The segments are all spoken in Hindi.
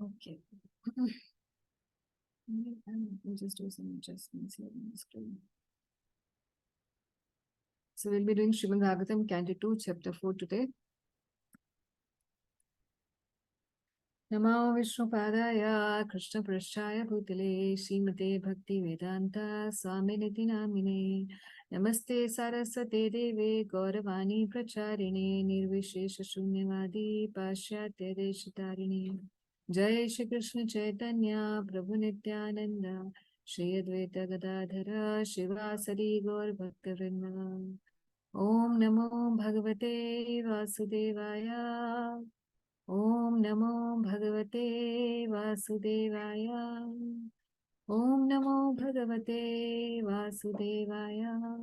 Okay. We'll just do some adjustments here on the screen. So we'll be doing Srimad Bhagavatam, Canto 2, Chapter 4 today. Namo Vishnupadaya Krishna Prasthaya Bhutale Srimate Bhakti Vedanta Swaminiti Namine Namaste Saraswate Deve Gauravani Pracharine Nirvishesha Shunyavadi Pashyatya Deshitarine Jai Shri Krishna Chaitanya Prabhu Nityananda Shri Advaita Gadadhara Shivasari Gaur Bhaktavrinda Om Namo Bhagavate Vasudevaya Om Namo Bhagavate Vasudevaya Om Namo Bhagavate Vasudevaya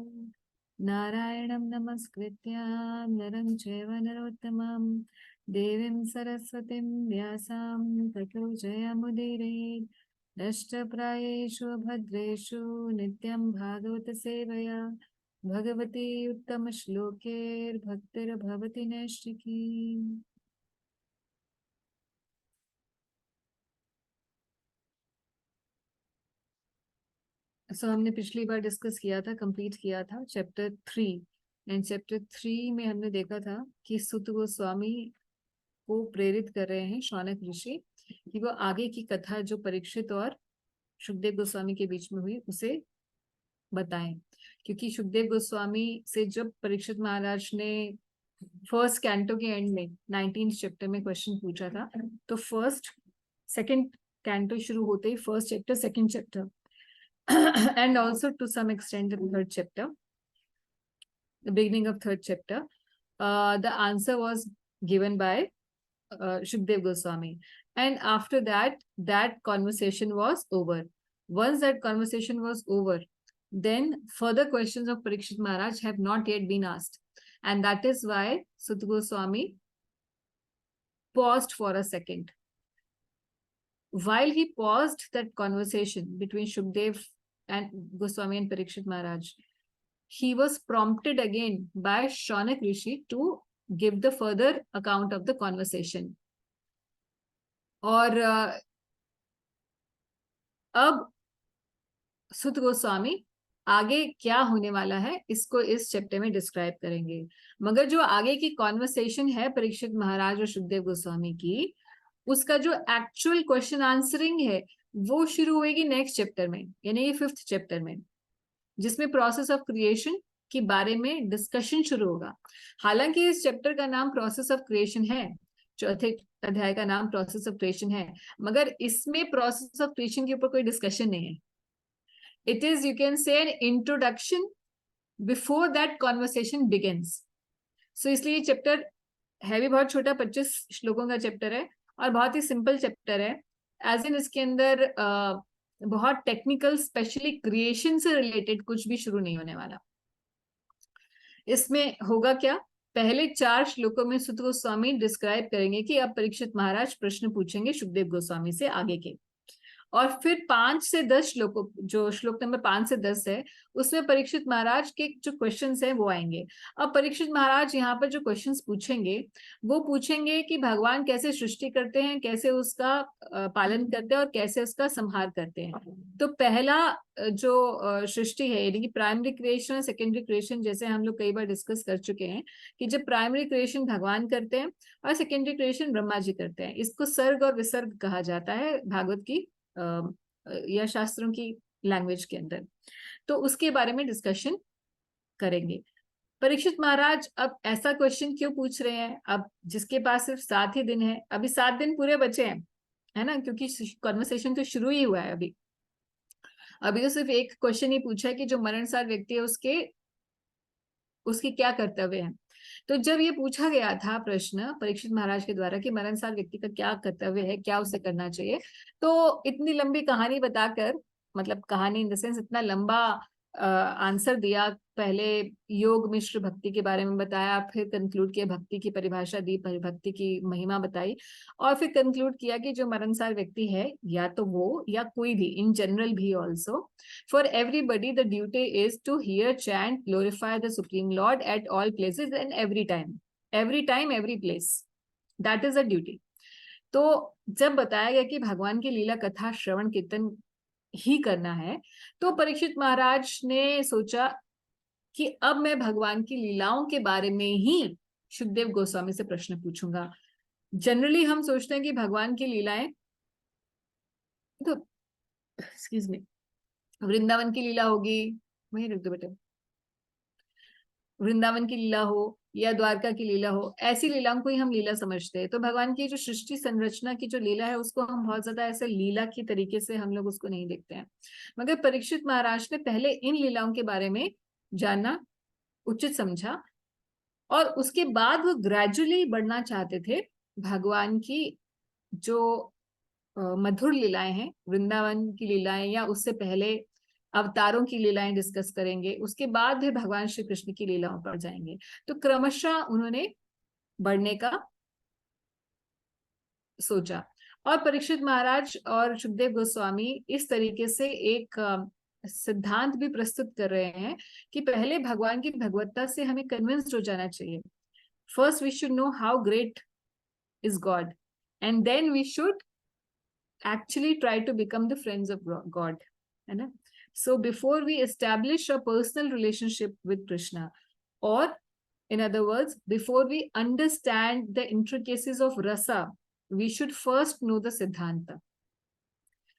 Narayanam Namaskrityam Naram Chaiva Narottamam Devim Saraswatim Vyasam Tato Jayamudire Nashtaprayeshu Bhadreshu Nityam Bhagavata Sevaya Bhagavati Uttama Shlokir Bhaktir Bhavati Nashtriki. हमने पिछली बार डिस्कस किया था, कंप्लीट किया था चैप्टर 3 एंड चैप्टर 3 में हमने देखा था कि सुत गोस्वामी को प्रेरित कर रहे हैं शौनक ऋषि कि वो आगे की कथा जो परीक्षित और सुखदेव गोस्वामी के बीच में हुई उसे बताएं, क्योंकि सुखदेव गोस्वामी से जब परीक्षित महाराज ने फर्स्ट कैंटो के एंड में 19th चैप्टर में क्वेश्चन पूछा था, तो फर्स्ट सेकंड कैंटो शुरू होते ही first chapter, second chapter and also to some extent the third chapter, the beginning of third chapter, the answer was given by Shukdev Goswami, and after that conversation was over. Once that conversation was over, then further questions of Parikshit Maharaj have not yet been asked, and that is why Sut Goswami paused for a second. While he paused that conversation between Shukdev and Goswami and Parikshit Maharaj, he was prompted again by Shaunak Rishi to give the further account of the conversation. और अब सुत गोस्वामी आगे क्या होने वाला है इसको इस चैप्टर में डिस्क्राइब करेंगे, मगर जो आगे की कॉन्वर्सेशन है परीक्षित महाराज और सुखदेव गोस्वामी की, उसका जो एक्चुअल क्वेश्चन आंसरिंग है वो शुरू होगी नेक्स्ट चैप्टर में, यानी ये 5th चैप्टर में, जिसमें प्रोसेस ऑफ क्रिएशन के बारे में डिस्कशन शुरू होगा। हालांकि इस चैप्टर का नाम प्रोसेस ऑफ क्रिएशन है, चौथे अध्याय का नाम प्रोसेस ऑफ क्रिएशन है, मगर इसमें प्रोसेस ऑफ क्रिएशन के ऊपर कोई डिस्कशन नहीं है। It is, you can say, an introduction before that conversation begins. So इसलिए ये चैप्टर है भी बहुत छोटा, 25 श्लोकों का चैप्टर है और बहुत ही सिंपल चैप्टर है। एज इन इसके अंदर बहुत टेक्निकल, स्पेशली क्रिएशन से रिलेटेड कुछ भी शुरू नहीं होने वाला। इसमें होगा क्या, पहले 4 श्लोकों में सुत गोस्वामी डिस्क्राइब करेंगे कि अब परीक्षित महाराज प्रश्न पूछेंगे सुखदेव गोस्वामी से आगे के, और फिर 5 से 10 श्लोकों, जो श्लोक नंबर 5 से 10 है, उसमें परीक्षित महाराज के जो क्वेश्चंस हैं वो आएंगे। अब परीक्षित महाराज यहाँ पर जो क्वेश्चंस पूछेंगे वो पूछेंगे कि भगवान कैसे सृष्टि करते हैं, कैसे उसका पालन करते हैं और कैसे उसका संहार करते हैं। तो पहला जो सृष्टि है, यानी कि प्राइमरी क्रिएशन और सेकेंडरी क्रिएशन, जैसे हम लोग कई बार डिस्कस कर चुके हैं कि जब प्राइमरी क्रिएशन भगवान करते हैं और सेकेंडरी क्रिएशन ब्रह्मा जी करते हैं, इसको सर्ग और विसर्ग कहा जाता है भागवत की या शास्त्रों की लैंग्वेज के अंदर। तो उसके बारे में डिस्कशन करेंगे। परीक्षित महाराज अब ऐसा क्वेश्चन क्यों पूछ रहे हैं, अब जिसके पास सिर्फ 7 ही दिन है, अभी 7 दिन पूरे बचे हैं, है ना, क्योंकि कॉन्वर्सेशन तो शुरू ही हुआ है। अभी तो सिर्फ एक क्वेश्चन ही पूछा है कि जो मरणसार व्यक्ति है उसके क्या कर्तव्य है। तो जब ये पूछा गया था प्रश्न परीक्षित महाराज के द्वारा कि मरणसार व्यक्ति का क्या कर्तव्य है, क्या उसे करना चाहिए, तो इतनी लंबी कहानी बताकर, मतलब कहानी इन द सेंस इतना लंबा आंसर दिया। पहले योग मिश्र भक्ति के बारे में बताया, फिर कंक्लूड किया, भक्ति की परिभाषा दी, भक्ति की महिमा बताई, और फिर कंक्लूड किया कि जो मरणसार व्यक्ति है, या तो वो या कोई भी, इन जनरल भी also, for everybody the duty is to hear, chant, glorify the supreme lord at all places and every time, every place, that is a duty. तो जब बताया गया कि भगवान की लीला कथा श्रवण कीर्तन ही करना है, तो परीक्षित महाराज ने सोचा कि अब मैं भगवान की लीलाओं के बारे में ही सुखदेव गोस्वामी से प्रश्न पूछूंगा। जनरली हम सोचते हैं कि भगवान की लीलाएं, तो एक्सक्यूज मी, वृंदावन की लीला होगी, वही रुक दो बेटे, वृंदावन की लीला हो या द्वारका की लीला हो, ऐसी लीलाओं को ही हम लीला समझते हैं। तो भगवान की जो सृष्टि संरचना की जो लीला है उसको हम बहुत ज्यादा ऐसे लीला की तरीके से हम लोग उसको नहीं देखते हैं। मगर परीक्षित महाराज ने पहले इन लीलाओं के बारे में जानना उचित समझा, और उसके बाद वो ग्रेजुअली बढ़ना चाहते थे भगवान की जो मधुर लीलाएं हैं, वृंदावन की लीलाएं या उससे पहले अवतारों की लीलाएं डिस्कस करेंगे, उसके बाद भी भगवान श्री कृष्ण की लीलाओं पर जाएंगे। तो क्रमशः उन्होंने बढ़ने का सोचा। और परीक्षित महाराज और सुखदेव गोस्वामी इस तरीके से एक सिद्धांत भी प्रस्तुत कर रहे हैं कि पहले भगवान की भगवत्ता से हमें कन्विंस्ड हो जाना चाहिए। First we should know how great is God, and then we should actually try to become the friends of God, है ना? So before we establish a personal relationship with Krishna, or in other words, before we understand the intricacies of rasa, we should first know the siddhanta.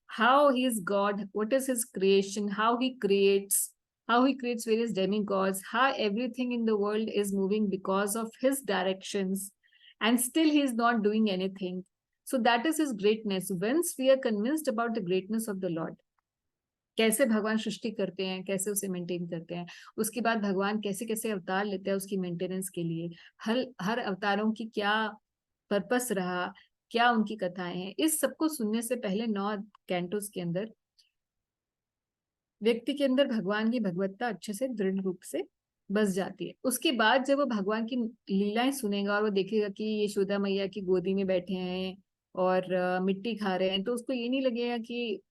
How he is God, what is his creation, how he creates various demigods, how everything in the world is moving because of his directions, and still he is not doing anything. So that is his greatness. Once we are convinced about the greatness of the Lord, कैसे भगवान सृष्टि करते हैं, कैसे उसे मेंटेन करते हैं, उसके बाद भगवान कैसे कैसे अवतार लेते हैं उसकी मेंटेनेंस के लिए, हर हर अवतारों की क्या पर्पस रहा, क्या उनकी कथाएं हैं, इस सबको सुनने से पहले 9 कैंटोस के अंदर व्यक्ति के अंदर भगवान की भगवत्ता अच्छे से दृढ़ रूप से बस जाती है। उसके बाद जब वो भगवान की लीलाएं सुनेगा और वो देखेगा कि ये यशोदा मैया की गोदी में बैठे हैं और मिट्टी खा रहे हैं, तो उसको ये नहीं लगेगा कि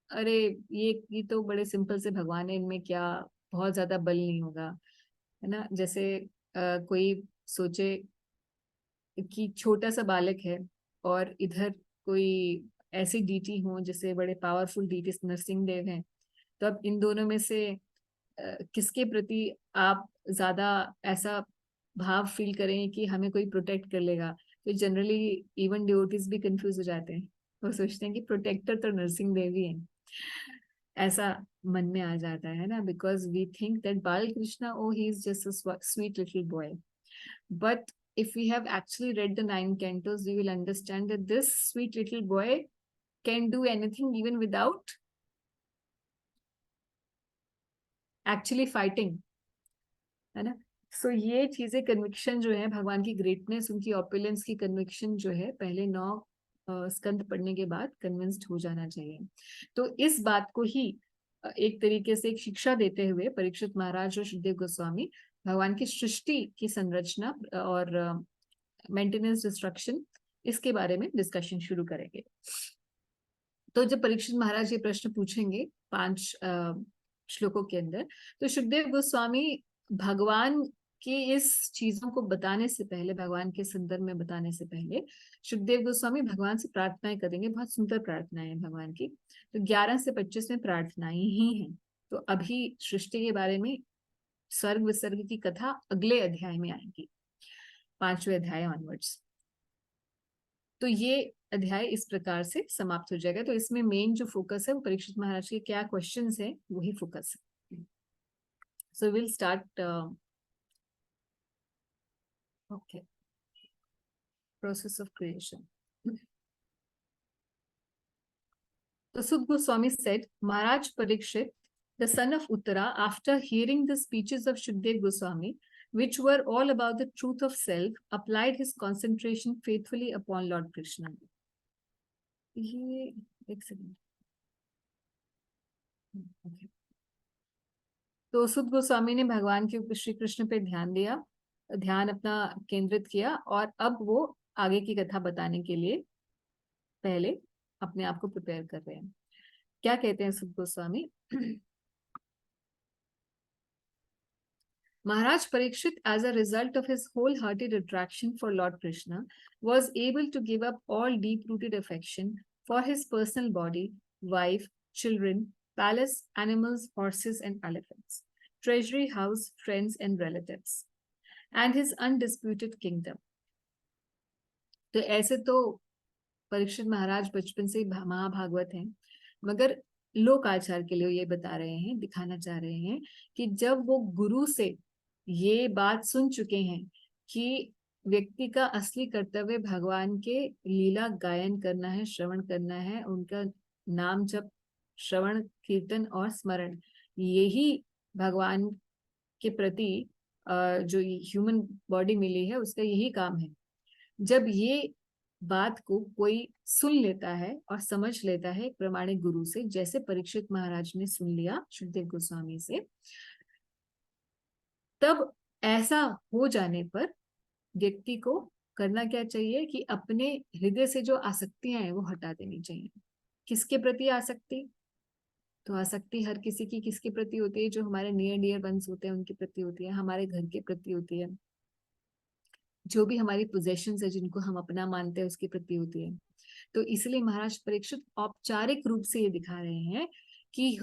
अरे ये तो बड़े सिंपल से भगवान है, इनमें क्या बहुत ज्यादा बल नहीं होगा, है ना? जैसे कोई सोचे कि छोटा सा बालक है और इधर कोई ऐसी डीटी हो जैसे बड़े पावरफुल डीटी नरसिंह देव हैं, तो अब इन दोनों में से किसके प्रति आप ज्यादा ऐसा भाव फील करें कि हमें कोई प्रोटेक्ट कर लेगा? तो जनरली इवन डिवोटीज भी कंफ्यूज हो जाते हैं, वो सोचते हैं कि प्रोटेक्टर तो नरसिंह देव ही है, ऐसा मन में आ जाता है ना, because we think that Bal Krishna, oh he is just a sweet little boy. But if we have actually read the 9 cantos, we will understand that this sweet little boy can do anything even without actually fighting, है ना? सो ये चीजें, कन्विक्शन जो है भगवान की ग्रेटनेस, उनकी ऑपुलेंस की कन्विक्शन जो है पहले 9 स्कंद पढ़ने के बाद कन्विंस्ड हो जाना चाहिए। तो इस बात को ही एक तरीके से एक शिक्षा देते हुए परीक्षित महाराज और सुखदेव गोस्वामी भगवान की सृष्टि की संरचना और मेंटेनेंस डिस्ट्रक्शन, इसके बारे में डिस्कशन शुरू करेंगे। तो जब परीक्षित महाराज ये प्रश्न पूछेंगे 5 श्लोकों के अंदर, तो सुखदेव गोस्वामी भगवान की इस चीजों को बताने से पहले, भगवान के संदर्भ में बताने से पहले, सुखदेव गोस्वामी भगवान से प्रार्थनाएं करेंगे। बहुत सुंदर प्रार्थनाएं हैं भगवान की। तो 11 से 25 में प्रार्थनाएं ही हैं। तो अभी सृष्टि के बारे में स्वर्ग विसर्ग की कथा अगले अध्याय में आएगी, 5वें अध्याय ऑनवर्ड्स। तो ये अध्याय इस प्रकार से समाप्त हो जाएगा। तो इसमें मेन जो फोकस है वो परीक्षित महाराज के क्या क्वेश्चंस है वही फोकस है। So will start. Okay, process of creation. तो Sukh Goswami said, Maharaj Parikshit, the son of Uttara, after hearing the speeches of Shukdev Goswami, which were all about the truth of self, applied his concentration faithfully upon Lord Krishna. ये एक सेकंड। Okay. तो सुख गोस्वामी ने भगवान के श्री कृष्ण पे ध्यान दिया, ध्यान अपना केंद्रित किया, और अब वो आगे की कथा बताने के लिए पहले अपने आप को प्रिपेयर कर रहे हैं। क्या कहते हैं सुख Goswami? Maharaj Parikshit, as a result of his wholehearted attraction for Lord Krishna, was able to give up all deep-rooted affection for his personal body, wife, children, palace, animals, horses and elephants, treasury house, friends and relatives, and his undisputed kingdom. तो ऐसे तो परीक्षित महाराज बचपन से महाभागवत हैं, मगर लोक आचार के लिए ये बता रहे हैं, दिखाना चाह रहे हैं कि जब वो गुरु से ये बात सुन चुके हैं कि व्यक्ति का असली कर्तव्य भगवान के लीला गायन करना है, श्रवण करना है, उनका नाम जप, श्रवण, कीर्तन और स्मरण, यही भगवान के प्रति जो ह्यूमन बॉडी मिली है उसका यही काम है। जब ये बात को कोई सुन लेता है और समझ लेता है एक प्रामाणिक गुरु से, जैसे परीक्षित महाराज ने सुन लिया शुकदेव गोस्वामी से, तब ऐसा हो जाने पर व्यक्ति को करना क्या चाहिए कि अपने हृदय से जो आसक्तियां हैं वो हटा देनी चाहिए। किसके प्रति आसक्ति? तो आसक्ति हर किसी की किसके प्रति होती है? जो हमारे नियर डियर वंस होते हैं उनके प्रति होती है, हमारे घर के प्रति होती है, जो भी हमारी पोजेशंस है जिनको हम अपना मानते हैं उसके प्रति होती है। तो इसलिए महाराज परीक्षित औपचारिक रूप से ये दिखा रहे हैं कि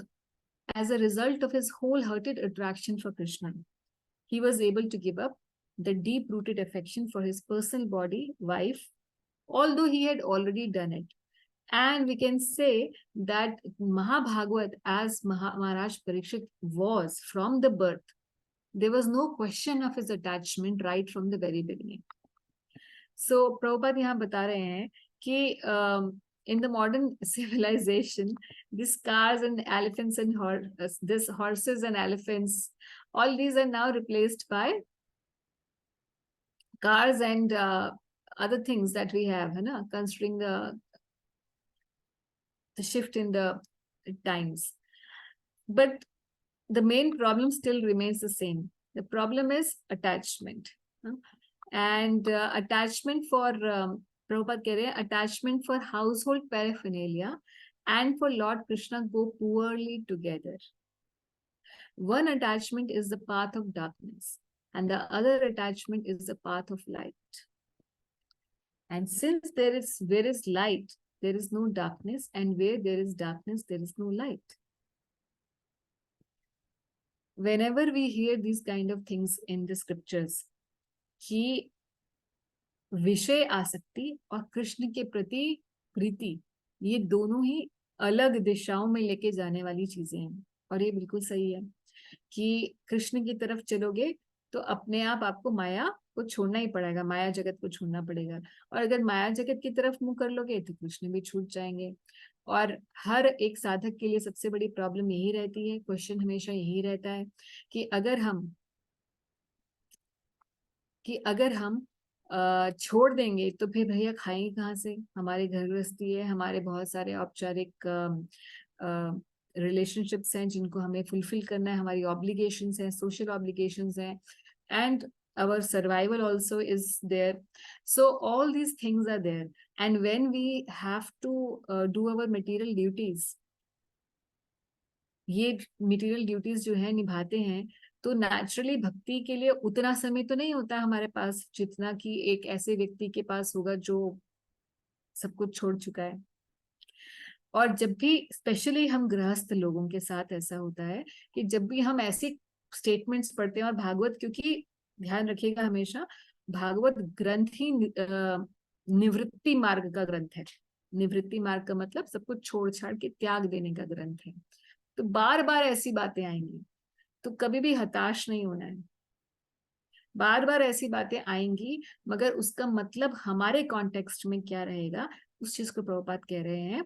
as a result of his wholehearted attraction for Krishna, he was able to give up the deep-rooted affection for his personal body, wife, although he had already done it. And we can say that Mahabhagwat, as Maharaj Parikshit was from the birth, there was no question of his attachment right from the very beginning. So Prabhupada यहाँ बता रहे हैं कि in the modern civilization, these cars and elephants and this horses and elephants, all these are now replaced by cars and other things that we have, है ना, considering the shift in the times. But the main problem still remains the same. The problem is attachment. And attachment for Prabhupada कह रहे हैं, attachment for household paraphernalia and for Lord Krishna go poorly together. One attachment is the path of darkness and the other attachment is the path of light. And since there is light, there is no darkness, and where there is darkness, there is no light. Whenever we hear these kind of things in the scriptures, कि विषय आसक्ति और कृष्ण के प्रति प्रीति, ये दोनों ही अलग दिशाओं में लेके जाने वाली चीजें हैं। और ये बिल्कुल सही है कि कृष्ण की तरफ चलोगे तो अपने आप आपको माया को छोड़ना ही पड़ेगा, माया जगत को छोड़ना पड़ेगा। और अगर माया जगत की तरफ मुंह कर लोगे तो कृष्ण भी छूट जाएंगे। और हर एक साधक के लिए सबसे बड़ी प्रॉब्लम यही रहती है, क्वेश्चन हमेशा यही रहता है कि अगर हम छोड़ देंगे तो फिर भैया खाएंगे कहाँ से? हमारे घर गृहस्थी है, हमारे बहुत सारे औपचारिक रिलेशनशिप्स हैं जिनको हमें फुलफिल करना है, हमारी ऑब्लिगेशंस हैं, सोशल ऑब्लिगेशंस हैं, and our survival also is there. So all these things are there, and when we have to do our material duties, ये material duties जो है निभाते हैं, तो नेचुरली भक्ति के लिए उतना समय तो नहीं होता हमारे पास जितना कि एक ऐसे व्यक्ति के पास होगा जो सब कुछ छोड़ चुका है। और जब भी स्पेशली हम गृहस्थ लोगों के साथ ऐसा होता है कि जब भी हम ऐसी स्टेटमेंट्स पढ़ते हैं, और भागवत, क्योंकि ध्यान रखिएगा हमेशा, भागवत ग्रंथ ही निवृत्ति मार्ग का ग्रंथ है। निवृत्ति मार्ग का मतलब सब कुछ छोड़ छाड़ के त्याग देने का ग्रंथ है। तो बार बार ऐसी बातें आएंगी, तो कभी भी हताश नहीं होना है। बार बार ऐसी बातें आएंगी, मगर उसका मतलब हमारे कॉन्टेक्स्ट में क्या रहेगा, उस चीज को प्रभुपाद कह रहे हैं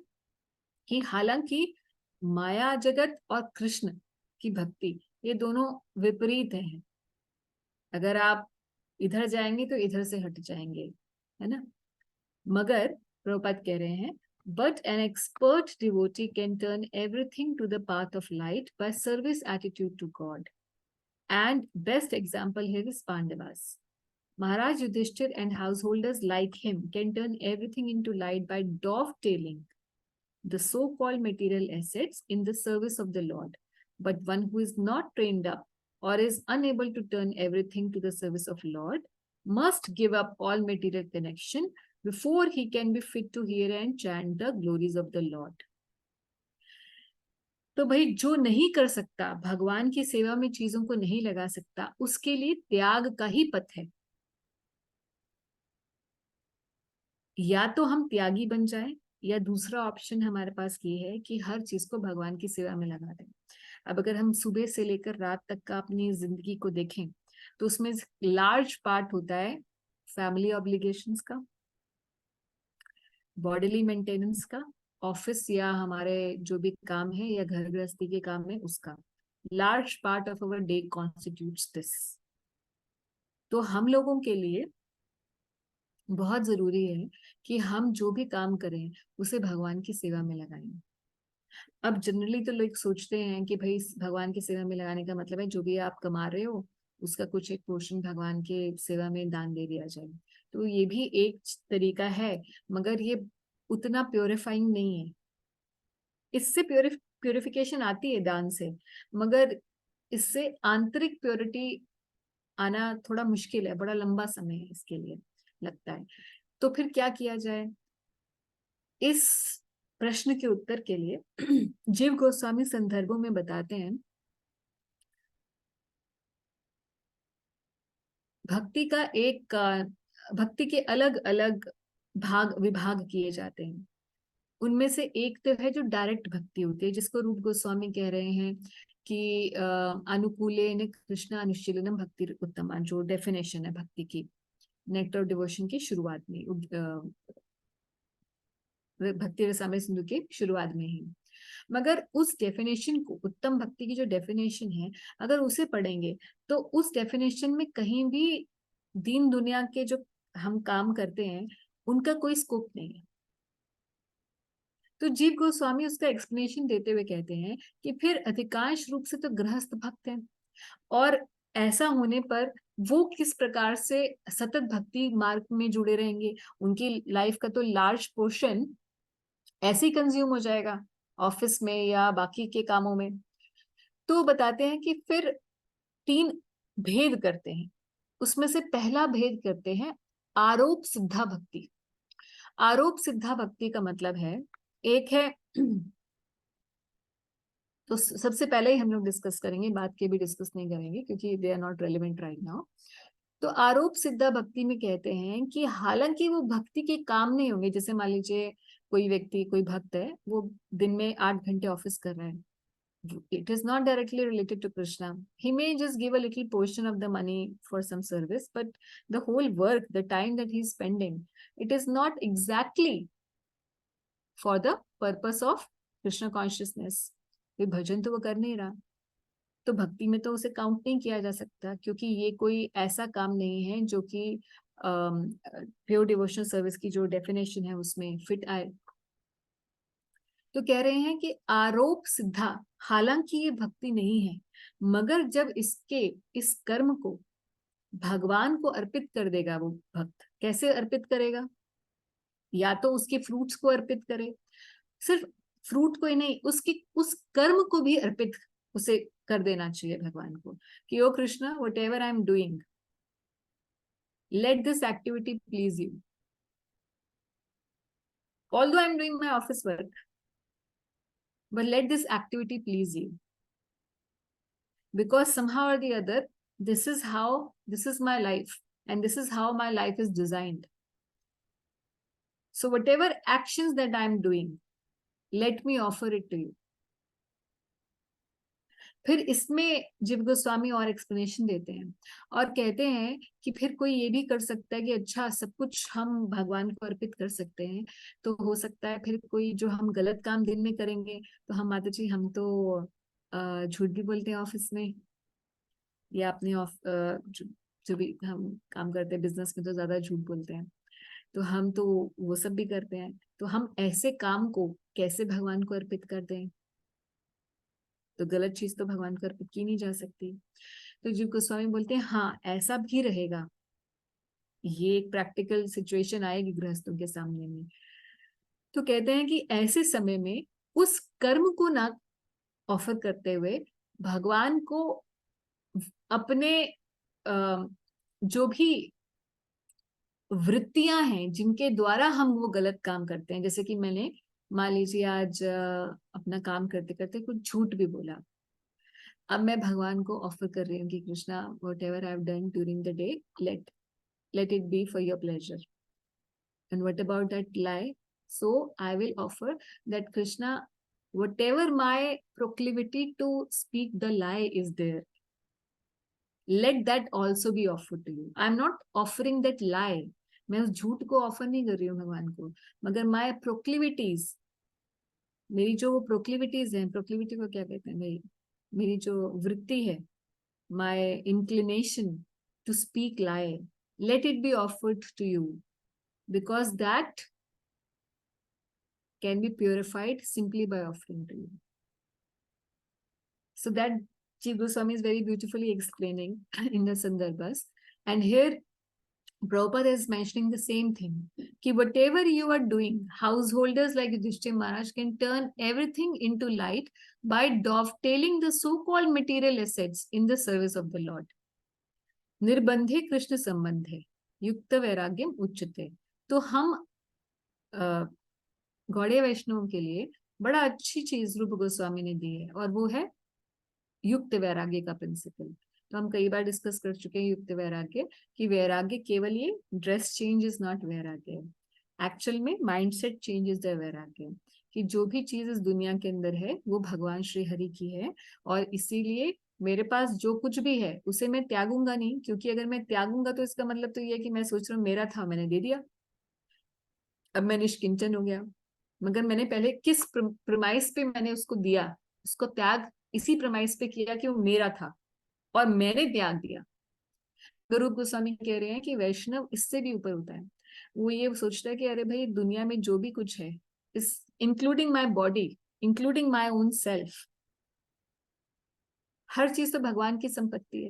कि हालांकि माया जगत और कृष्ण की भक्ति ये दोनों विपरीत हैं। अगर आप इधर जाएंगे तो इधर से हट जाएंगे, है ना। मगर प्रभुपाद कह रहे हैं, but an expert devotee can turn everything to the path of light by service attitude to God. And best example here is Pandavas. Maharaj Yudhishthir and householders like him can turn everything into light by dovetailing the so-called material assets in the service of the Lord. But one who is not trained up or is unable to turn everything to the service of Lord must give up all material connection before he can be fit to hear and chant the glories of the Lord. तो भाई जो नहीं कर सकता, भगवान की सेवा में चीजों को नहीं लगा सकता, उसके लिए त्याग का ही पथ है। या तो हम त्यागी बन जाएं, या दूसरा ऑप्शन हमारे पास ये है कि हर चीज को भगवान की सेवा में लगा दें। अब अगर हम सुबह से लेकर रात तक का अपनी जिंदगी को देखें तो उसमें लार्ज पार्ट होता है फैमिली ऑब्लिगेशंस का, बॉडीली मेंटेनेंस का, ऑफिस या हमारे जो भी काम है या घर गृहस्थी के काम है उसका। Large part of our day constitutes this. तो हम लोगों के लिए बहुत जरूरी है कि हम जो भी काम करें उसे भगवान की सेवा में लगाएं। अब जनरली तो लोग सोचते हैं कि भाई भगवान की सेवा में लगाने का मतलब है जो भी आप कमा रहे हो उसका कुछ एक पोर्शन भगवान के सेवा में दान दे दिया जाए। तो ये भी एक तरीका है, मगर ये उतना प्योरिफाइंग नहीं है। इससे प्योरिफिकेशन आती है दान से, मगर इससे आंतरिक प्योरिटी आना थोड़ा मुश्किल है, बड़ा लंबा समय है इसके लिए लगता है। तो फिर क्या किया जाए? इस प्रश्न के उत्तर के लिए जीव गोस्वामी संदर्भों में बताते हैं भक्ति का एक भक्ति के अलग अलग विभाग किए जाते हैं। उनमें से एक तो है जो डायरेक्ट भक्ति होती है, जिसको रूप गोस्वामी कह रहे हैं कि अनुकूलेन कृष्ण अनुशीलनम भक्ति उत्तमा, जो डेफिनेशन है भक्ति की नेक्टर ऑफ डिवोशन की शुरुआत में, भक्ति रसामृत सिंधु की शुरुआत में ही। मगर उस डेफिनेशन को, उत्तम भक्ति की जो डेफिनेशन है, अगर उसे पढ़ेंगे तो उस डेफिनेशन में कहीं भी दीन दुनिया के जो हम काम करते हैं उनका कोई स्कोप नहीं है। तो जीव गोस्वामी उसका एक्सप्लेनेशन देते हुए कहते हैं कि फिर अधिकांश रूप से तो गृहस्थ भक्त हैं, और ऐसा होने पर वो किस प्रकार से सतत भक्ति मार्ग में जुड़े रहेंगे? उनकी लाइफ का तो लार्ज पोर्शन ऐसे ही कंज्यूम हो जाएगा ऑफिस में या बाकी के कामों में। तो बताते हैं कि फिर 3 भेद करते हैं। उसमें से पहला भेद करते हैं आरोप सिद्धा भक्ति। आरोप सिद्धा भक्ति का मतलब है, एक है तो सबसे पहले ही हम लोग डिस्कस करेंगे, बात के भी डिस्कस नहीं करेंगे क्योंकि they are not relevant right now. तो आरोप सिद्धा भक्ति में कहते हैं कि हालांकि वो भक्ति के काम नहीं होंगे, जैसे मान लीजिए कोई व्यक्ति, कोई भक्त है, वो दिन में 8 घंटे ऑफिस कर रहा है, it is not directly related to Krishna. He may just give a little portion of the money for some service, but the whole work, the time that he's spending, it is not exactly for the purpose of Krishna consciousness. कोई भजन तो वो कर नहीं रहा, तो भक्ति में तो उसे काउंट नहीं किया जा सकता, क्योंकि ये कोई ऐसा काम नहीं है जो कि प्योर डिवोशनल सर्विस की जो डेफिनेशन है उसमें फिट आए। तो कह रहे हैं कि आरोप सिद्धा, हालांकि ये भक्ति नहीं है, मगर जब इस कर्म को भगवान को अर्पित कर देगा वो भक्त, कैसे अर्पित करेगा? या तो उसके फ्रूट्स को अर्पित करे, सिर्फ फ्रूट को ही नहीं, उस कर्म को भी अर्पित उसे कर देना चाहिए भगवान को कि O Krishna, whatever I am doing, let this activity please you, although I am doing my office work, but let this activity please you, because somehow or the other this is my life and this is how my life is designed. So whatever actions that I am doing, let me offer it to you. फिर इसमें जीव गोस्वामी और एक्सप्लेनेशन देते हैं और कहते हैं कि फिर कोई ये भी कर सकता है कि अच्छा, सब कुछ हम भगवान को अर्पित कर सकते हैं, तो हो सकता है फिर कोई जो हम गलत काम दिन में करेंगे, तो हम माता जी, हम तो झूठ भी बोलते हैं ऑफिस में, या अपने जो भी हम काम करते हैं बिजनेस में तो ज्यादा झूठ बोलते हैं, तो हम तो वो सब भी करते हैं, तो हम ऐसे काम को कैसे भगवान को अर्पित कर दें? तो गलत चीज तो भगवान को अर्पित की नहीं जा सकती। तो जीव गोस्वामी बोलते हैं हाँ, ऐसा भी रहेगा, ये एक प्रैक्टिकल सिचुएशन आएगी गृहस्थों के सामने में। तो कहते हैं कि ऐसे समय में उस कर्म को ना ऑफर करते हुए भगवान को अपने जो भी वृत्तियां हैं जिनके द्वारा हम वो गलत काम करते हैं, जैसे कि मैंने मान लीजिए आज अपना काम करते करते कुछ झूठ भी बोला, अब मैं भगवान को ऑफर कर रही हूँ कि Krishna, whatever I have done during the day, let it be for your pleasure, and what about that lie? So I will offer that Krishna, whatever my proclivity to speak the lie is there, let that also be offered to you. I'm not offering that lie. मैं उस झूठ को ऑफर नहीं कर रही हूँ भगवान को, मगर माई प्रोक्लिविटीज, मेरी जो वो प्रोक्लिविटीज हैं, प्रोक्लिविटी को क्या कहते हैं भाई, मेरी जो वृत्ति है, my inclination to speak lie, let it be offered to you, because that can be purified simply by offering to you. So that Jiva Goswami is very beautifully explaining in the Sandarbhas. And here Prabhupada is mentioning the same thing. Ki whatever you are doing, householders like Yudhishthira Maharaj can turn everything into light by dovetailing the so-called material assets in the service of the Lord. Nirbandhe Krishna Sambandhe, Yukta Vairagyam Uchyate. तो हम गौड़े वैष्णव के लिए बड़ा अच्छी चीज रूप गोस्वामी ने दी है, और वो है युक्त वैराग्य का प्रिंसिपल. तो हम कई बार डिस्कस कर चुके हैं युक्त वैराग्य, कि वैराग्य केवल ये ड्रेस चेंज इज नॉट वैराग्य, एक्चुअल में माइंडसेट चेंज इज द वैराग्य, कि जो भी चीज इस दुनिया के अंदर है वो भगवान श्री हरि की है, और इसीलिए मेरे पास जो कुछ भी है उसे मैं त्यागूंगा नहीं, क्योंकि अगर मैं त्यागूंगा तो इसका मतलब तो ये है कि मैं सोच रहा हूँ मेरा था, मैंने दे दिया, अब मैं निष्किंचन हो गया. मगर मैंने पहले किस प्रमाइस पे मैंने उसको दिया, उसको त्याग इसी प्रमाइस पे किया कि वो मेरा था और मैंने त्याग दिया. रूप गोस्वामी कह रहे हैं कि वैष्णव इससे भी ऊपर होता है. वो ये सोचता है कि अरे भाई दुनिया में जो भी कुछ है, इस including my body, including my own self, हर चीज तो भगवान की संपत्ति है,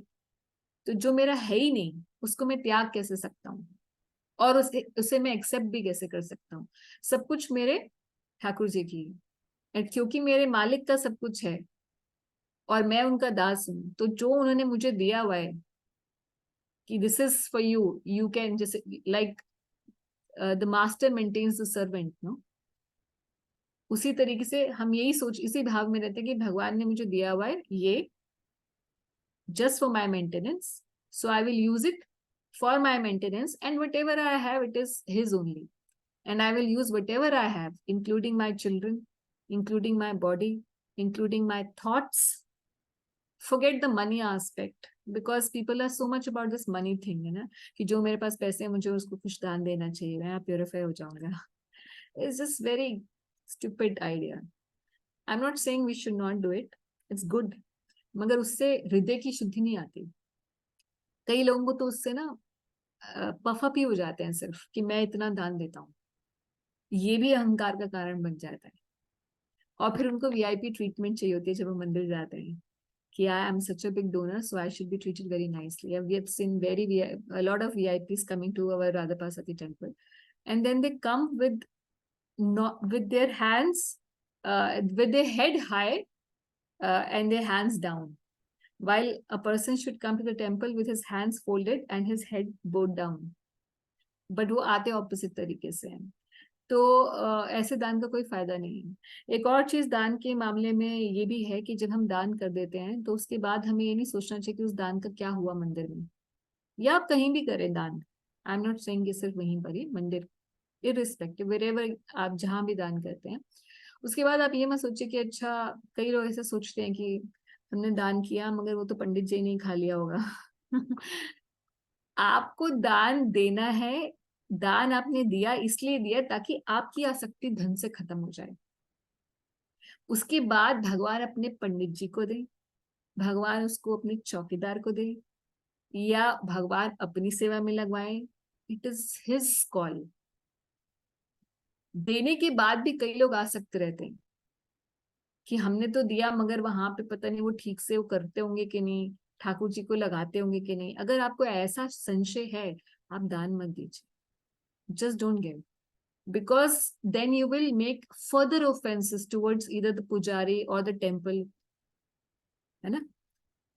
तो जो मेरा है ही नहीं उसको मैं त्याग कैसे सकता हूँ, और उसे मैं एक्सेप्ट भी कैसे कर सकता हूँ. सब कुछ मेरे ठाकुर जी की है, क्योंकि मेरे मालिक का सब कुछ है और मैं उनका दास हूं, तो जो उन्होंने मुझे दिया हुआ है कि this is for you, you can, जैसे like the master maintains the servant, no, उसी तरीके से हम यही सोच, इसी भाव में रहते हैं कि भगवान ने मुझे दिया हुआ है ये just for my maintenance, so I will use it for my maintenance, and whatever I have, it is his only, and I will use whatever I have, including my children, including my body, including my thoughts. Forget the money aspect, because people are so much about this money thing, है ना, कि जो मेरे पास पैसे हैं मुझे उसको कुछ दान देना चाहिए, मैं प्योरीफाई हो जाऊंगा. It's just very stupid idea. I'm not saying we should not do it, it's good, मगर उससे हृदय की शुद्धि नहीं आती. कई लोगों को तो उससे ना पफअप ही हो जाते हैं सिर्फ कि मैं इतना दान देता हूँ, ये भी अहंकार का कारण बन जाता है. और फिर उनको वीआईपी ट्रीटमेंट चाहिए होती है जब वो मंदिर जाते हैं, कि I am such a big donor, so I should be treated very nicely. We have seen a lot of VIPs coming to our Radhapasati temple, and then they come with not with their hands, with their head high, and their hands down, while a person should come to the temple with his hands folded and his head bowed down. But वो आते ऑपोजिट तरीके से हैं. तो ऐसे दान का कोई फायदा नहीं है. एक और चीज दान के मामले में ये भी है कि जब हम दान कर देते हैं तो उसके बाद हमें ये नहीं सोचना चाहिए कि उस दान का क्या हुआ मंदिर में, या आप कहीं भी करें दान. आई एम नॉट सेइंग कि सिर्फ वहीं पर ही, मंदिर इररिस्पेक्टिव वेरेवर आप जहां भी दान करते हैं, उसके बाद आप ये मत सोचिए कि अच्छा, कई लोग ऐसे सोचते हैं कि हमने दान किया मगर वो तो पंडित जी ने ही खा लिया होगा. आपको दान देना है, दान आपने दिया इसलिए दिया ताकि आपकी आसक्ति धन से खत्म हो जाए. उसके बाद भगवान अपने पंडित जी को दे, भगवान उसको अपने चौकीदार को दे, या भगवान अपनी सेवा में लगवाए, इट इज हिज कॉल. देने के बाद भी कई लोग आसक्त रहते हैं कि हमने तो दिया मगर वहां पे पता नहीं वो ठीक से वो करते होंगे कि नहीं, ठाकुर जी को लगाते होंगे कि नहीं. अगर आपको ऐसा संशय है, आप दान मत दीजिए. Just don't give, because then you will make further offenses towards either the pujari or the temple, है ना.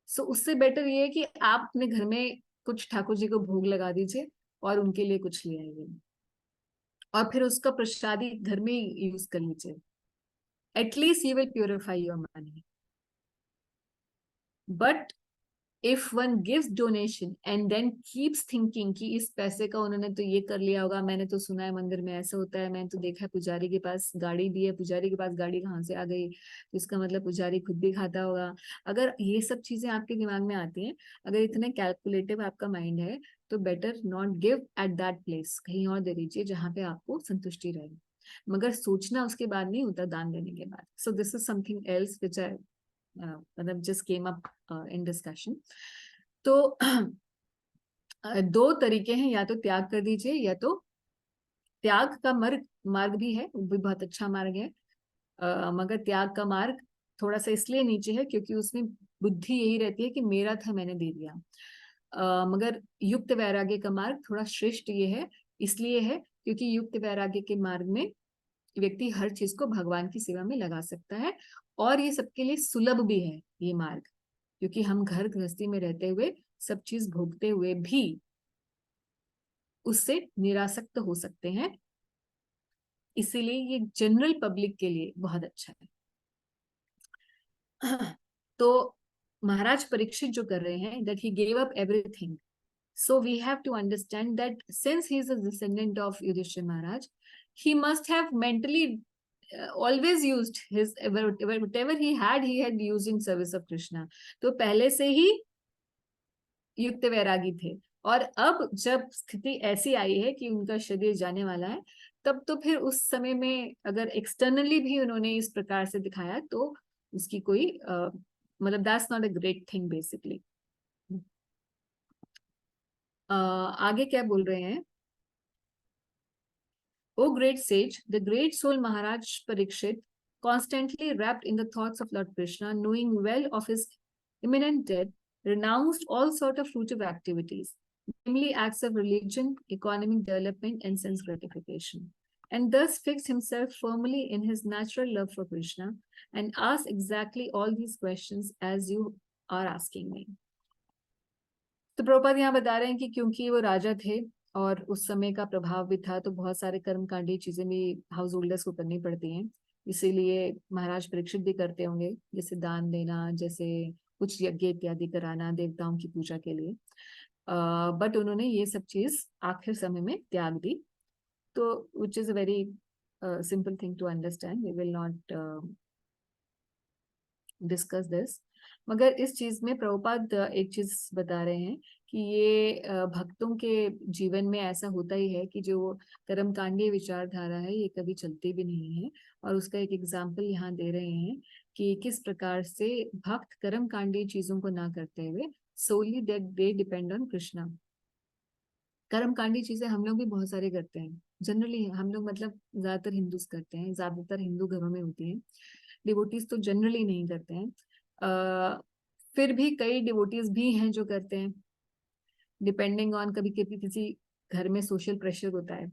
सो उससे बेटर ये है कि आप अपने घर में कुछ ठाकुर जी को भोग लगा दीजिए और उनके लिए कुछ ले आइए, और फिर उसका प्रसादी घर में ही यूज कर लीजिए. At least you will purify your money. But if one gives donation and then keeps thinking कि इस पैसे का उन्होंने तो ये कर लिया होगा, मैंने तो सुना है मंदिर में ऐसा होता है, मैंने तो देखा है पुजारी के पास गाड़ी भी है, पुजारी के पास गाड़ी कहाँ से आ गई, तो इसका मतलब पुजारी खुद भी खाता होगा. अगर ये सब चीजें आपके दिमाग में आती हैं, अगर इतने कैलकुलेटिव आपका माइंड है, तो better not give at that place, कहीं और दे दीजिए जहाँ पे आपको संतुष्टि रहे. मगर सोचना उसके बाद नहीं होता, दान देने के बाद. So this is something else which I मतलब just came up in discussion. तो दो तरीके हैं, या तो त्याग कर दीजिए, या तो त्याग का मार्ग मार्ग भी है, वो भी बहुत अच्छा मार्ग है. मगर त्याग का मार्ग थोड़ा सा इसलिए नीचे है क्योंकि उसमें बुद्धि यही रहती है कि मेरा था मैंने दे दिया. मगर युक्त वैराग्य का मार्ग थोड़ा श्रेष्ठ ये है, इसलिए है क्योंकि युक्त वैराग्य के मार्ग में व्यक्ति हर चीज को भगवान की सेवा में लगा सकता है, और ये सबके लिए सुलभ भी है ये मार्ग, क्योंकि हम घर गृहस्थी में रहते हुए सब चीज भोगते हुए भी उससे निरासक्त हो सकते हैं. इसीलिए ये जनरल पब्लिक के लिए बहुत अच्छा है. तो महाराज परीक्षित जो कर रहे हैं, that he gave up everything. So we have to understand that since he is a descendant of Yudhishthira Maharaj, he must have mentally always used his whatever he had used in service of Krishna. तो पहले से ही युक्त वैरागी थे, और अब जब स्थिति ऐसी आई है कि उनका शरीर जाने वाला है, तब तो फिर उस समय में अगर एक्सटर्नली भी उन्होंने इस प्रकार से दिखाया तो उसकी कोई मतलब that's not a great thing basically. आगे क्या बोल रहे हैं? O great sage, the great soul Maharaj Parikshit, constantly wrapped in the thoughts of Lord Krishna, knowing well of his imminent death, renounced all sort of fruitive activities, namely acts of religion, economic development, and sense gratification, and thus fixed himself firmly in his natural love for Krishna, and asked exactly all these questions as you are asking me. तो प्रभुपाद यहाँ बता रहे हैं कि क्योंकि वो राजा थे और उस समय का प्रभाव भी था, तो बहुत सारे कर्मकांडी चीजें भी हाउस होल्डर्स को करनी पड़ती हैं. इसीलिए महाराज परीक्षित भी करते होंगे, जैसे दान देना, जैसे कुछ यज्ञ इत्यादि कराना देवताओं की पूजा के लिए. बट उन्होंने ये सब चीज आखिर समय में त्याग दी. तो which is a very simple thing to understand. We will not discuss this. मगर इस चीज में प्रभुपाद एक चीज बता रहे हैं कि ये भक्तों के जीवन में ऐसा होता ही है कि जो कर्मकांडीय विचारधारा है ये कभी चलती भी नहीं है. और उसका एक एग्जाम्पल यहाँ दे रहे हैं कि किस प्रकार से भक्त कर्मकांडीय चीजों को ना करते हुए solely that they depend on Krishna. कर्मकांडी चीजें हम लोग भी बहुत सारे करते हैं जनरली, हम लोग मतलब ज्यादातर हिंदूज करते हैं, ज्यादातर हिंदू घरों में होती है. डिवोटीज तो जनरली नहीं करते हैं. फिर भी कई डिवोटीज भी हैं जो करते हैं, डिपेंडिंग ऑन, कभी कभी किसी घर में सोशल प्रेशर होता है,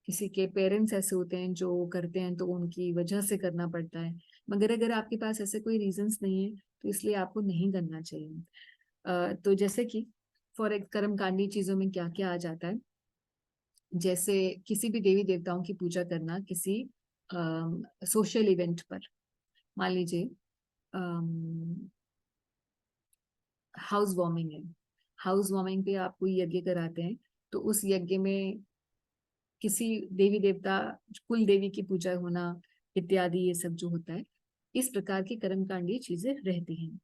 किसी के पेरेंट्स ऐसे होते हैं जो करते हैं तो उनकी वजह से करना पड़ता है. मगर अगर आपके पास ऐसे कोई रीजंस नहीं है तो इसलिए आपको नहीं करना चाहिए. तो जैसे कि फॉर एक कर्मकांडी चीजों में क्या क्या आ जाता है, जैसे किसी भी देवी देवताओं की पूजा करना किसी सोशल इवेंट पर. मान लीजिए हाउस वार्मिंग है, हाउस वार्मिंग पे आप कोई यज्ञ कराते हैं, तो उस यज्ञ में किसी देवी देवता, कुल देवी की पूजा होना इत्यादि, ये सब जो होता है, इस प्रकार की कर्मकांडी चीजें रहती हैं.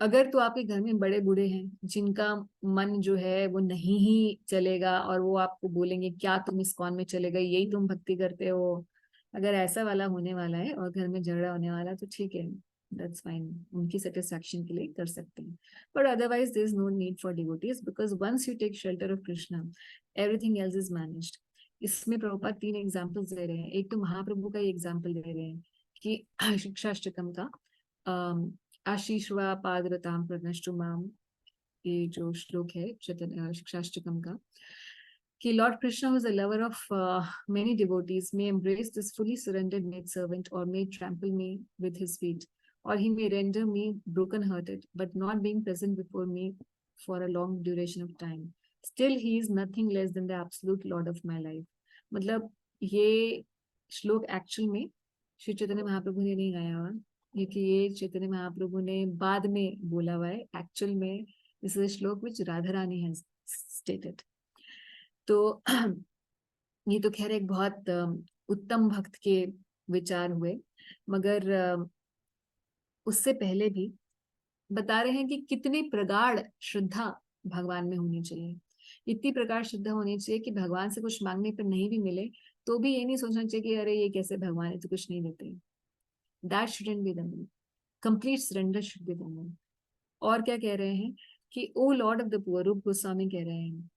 अगर तो आपके घर में बड़े बूढ़े हैं जिनका मन जो है वो नहीं ही चलेगा, और वो आपको बोलेंगे क्या तुम इस्कॉन में चले गए, यही तुम भक्ति करते हो, अगर ऐसा वाला होने वाला है और घर में झगड़ा होने वाला है तो ठीक है, दैट्स फाइन, उनकी सेटिस्फैक्शन के लिए कर सकते हैं. But otherwise there is no need for devotees, because once you take shelter of Krishna everything else is managed. इसमें प्रभुपाद 3 एग्जाम्पल्स दे रहे हैं. एक तो महाप्रभु का ही एग्जाम्पल दे रहे हैं कि शिक्षाष्टकम का आशीर्वा पादरताम प्रनष्टुमाम, ये जो श्लोक है शिक्षाष्टकम का, कि Lord Krishna, who is a lover of many devotees, may embrace this fully surrendered maid servant or may trample me with his feet, or he may render me broken hearted, but not being present before me for a long duration of time. Still he is nothing less than the absolute lord of my life. मतलब ये श्लोक एक्चुअल में श्री चैतन्य महाप्रभु ने नहीं गाया हुआ, क्योंकि ये चैतन्य महाप्रभु ने बाद में बोला हुआ है. एक्चुअल में दिस इज अ श्लोक विच राधा रानी हैज स्टेटेड. तो ये तो खैर एक बहुत उत्तम भक्त के विचार हुए, मगर उससे पहले भी बता रहे हैं कि कितनी प्रगाढ़ श्रद्धा भगवान में होनी चाहिए. इतनी प्रगाढ़ श्रद्धा होनी चाहिए कि भगवान से कुछ मांगने पर नहीं भी मिले तो भी ये नहीं सोचना चाहिए कि अरे ये कैसे भगवान है तो कुछ नहीं देते. That shouldn't be the mood. Complete surrender should be the mood. और क्या कह रहे हैं कि ओ लॉर्ड ऑफ द पुअर, रूप गोस्वामी कह रहे हैं,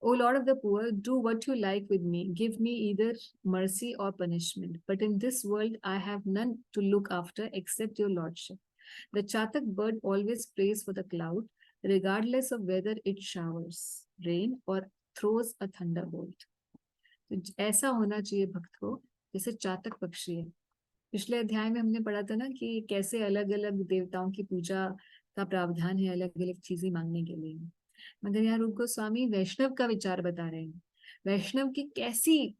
O Lord of the poor, do what you like with me. Give me either mercy or punishment. But in this world, I have none to look after except your lordship. The chatak bird always prays for the cloud, regardless of whether it showers rain or throws a thunderbolt. तो ऐसा होना चाहिए भक्त को जैसे चातक पक्षी है. पिछले अध्याय में हमने पढ़ा था ना कि कैसे अलग अलग देवताओं की पूजा का प्रावधान है अलग अलग चीजें मांगने के लिए, मगर यहाँ रूप गोस्वामी वैष्णव का विचार बता रहे हैं. वैष्णव की कैसी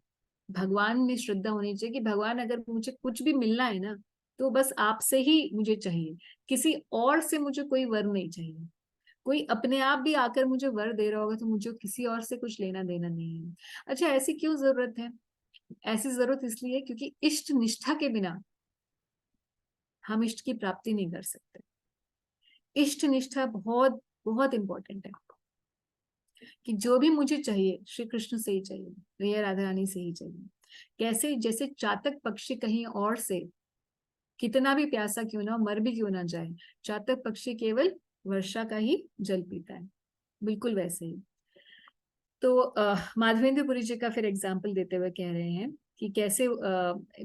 भगवान में श्रद्धा होनी चाहिए कि भगवान अगर मुझे कुछ भी मिलना है ना तो बस आपसे ही मुझे चाहिए, किसी और से मुझे कोई वर नहीं चाहिए. कोई अपने आप भी आकर मुझे वर दे रहा होगा तो मुझे किसी और से कुछ लेना देना नहीं है. अच्छा, ऐसी क्यों जरूरत है? ऐसी जरूरत इसलिए क्योंकि इष्ट निष्ठा के बिना हम इष्ट की प्राप्ति नहीं कर सकते. इष्ट निष्ठा बहुत बहुत इंपॉर्टेंट है कि जो भी मुझे चाहिए श्री कृष्ण से ही चाहिए, भैया राधा रानी से ही चाहिए. कैसे? जैसे चातक पक्षी कहीं और से कितना भी प्यासा क्यों ना, मर भी क्यों ना जाए, चातक पक्षी केवल वर्षा का ही जल पीता है, बिल्कुल वैसे ही. तो माधवेंद्रपुरी जी का फिर एग्जाम्पल देते हुए कह रहे हैं कि कैसे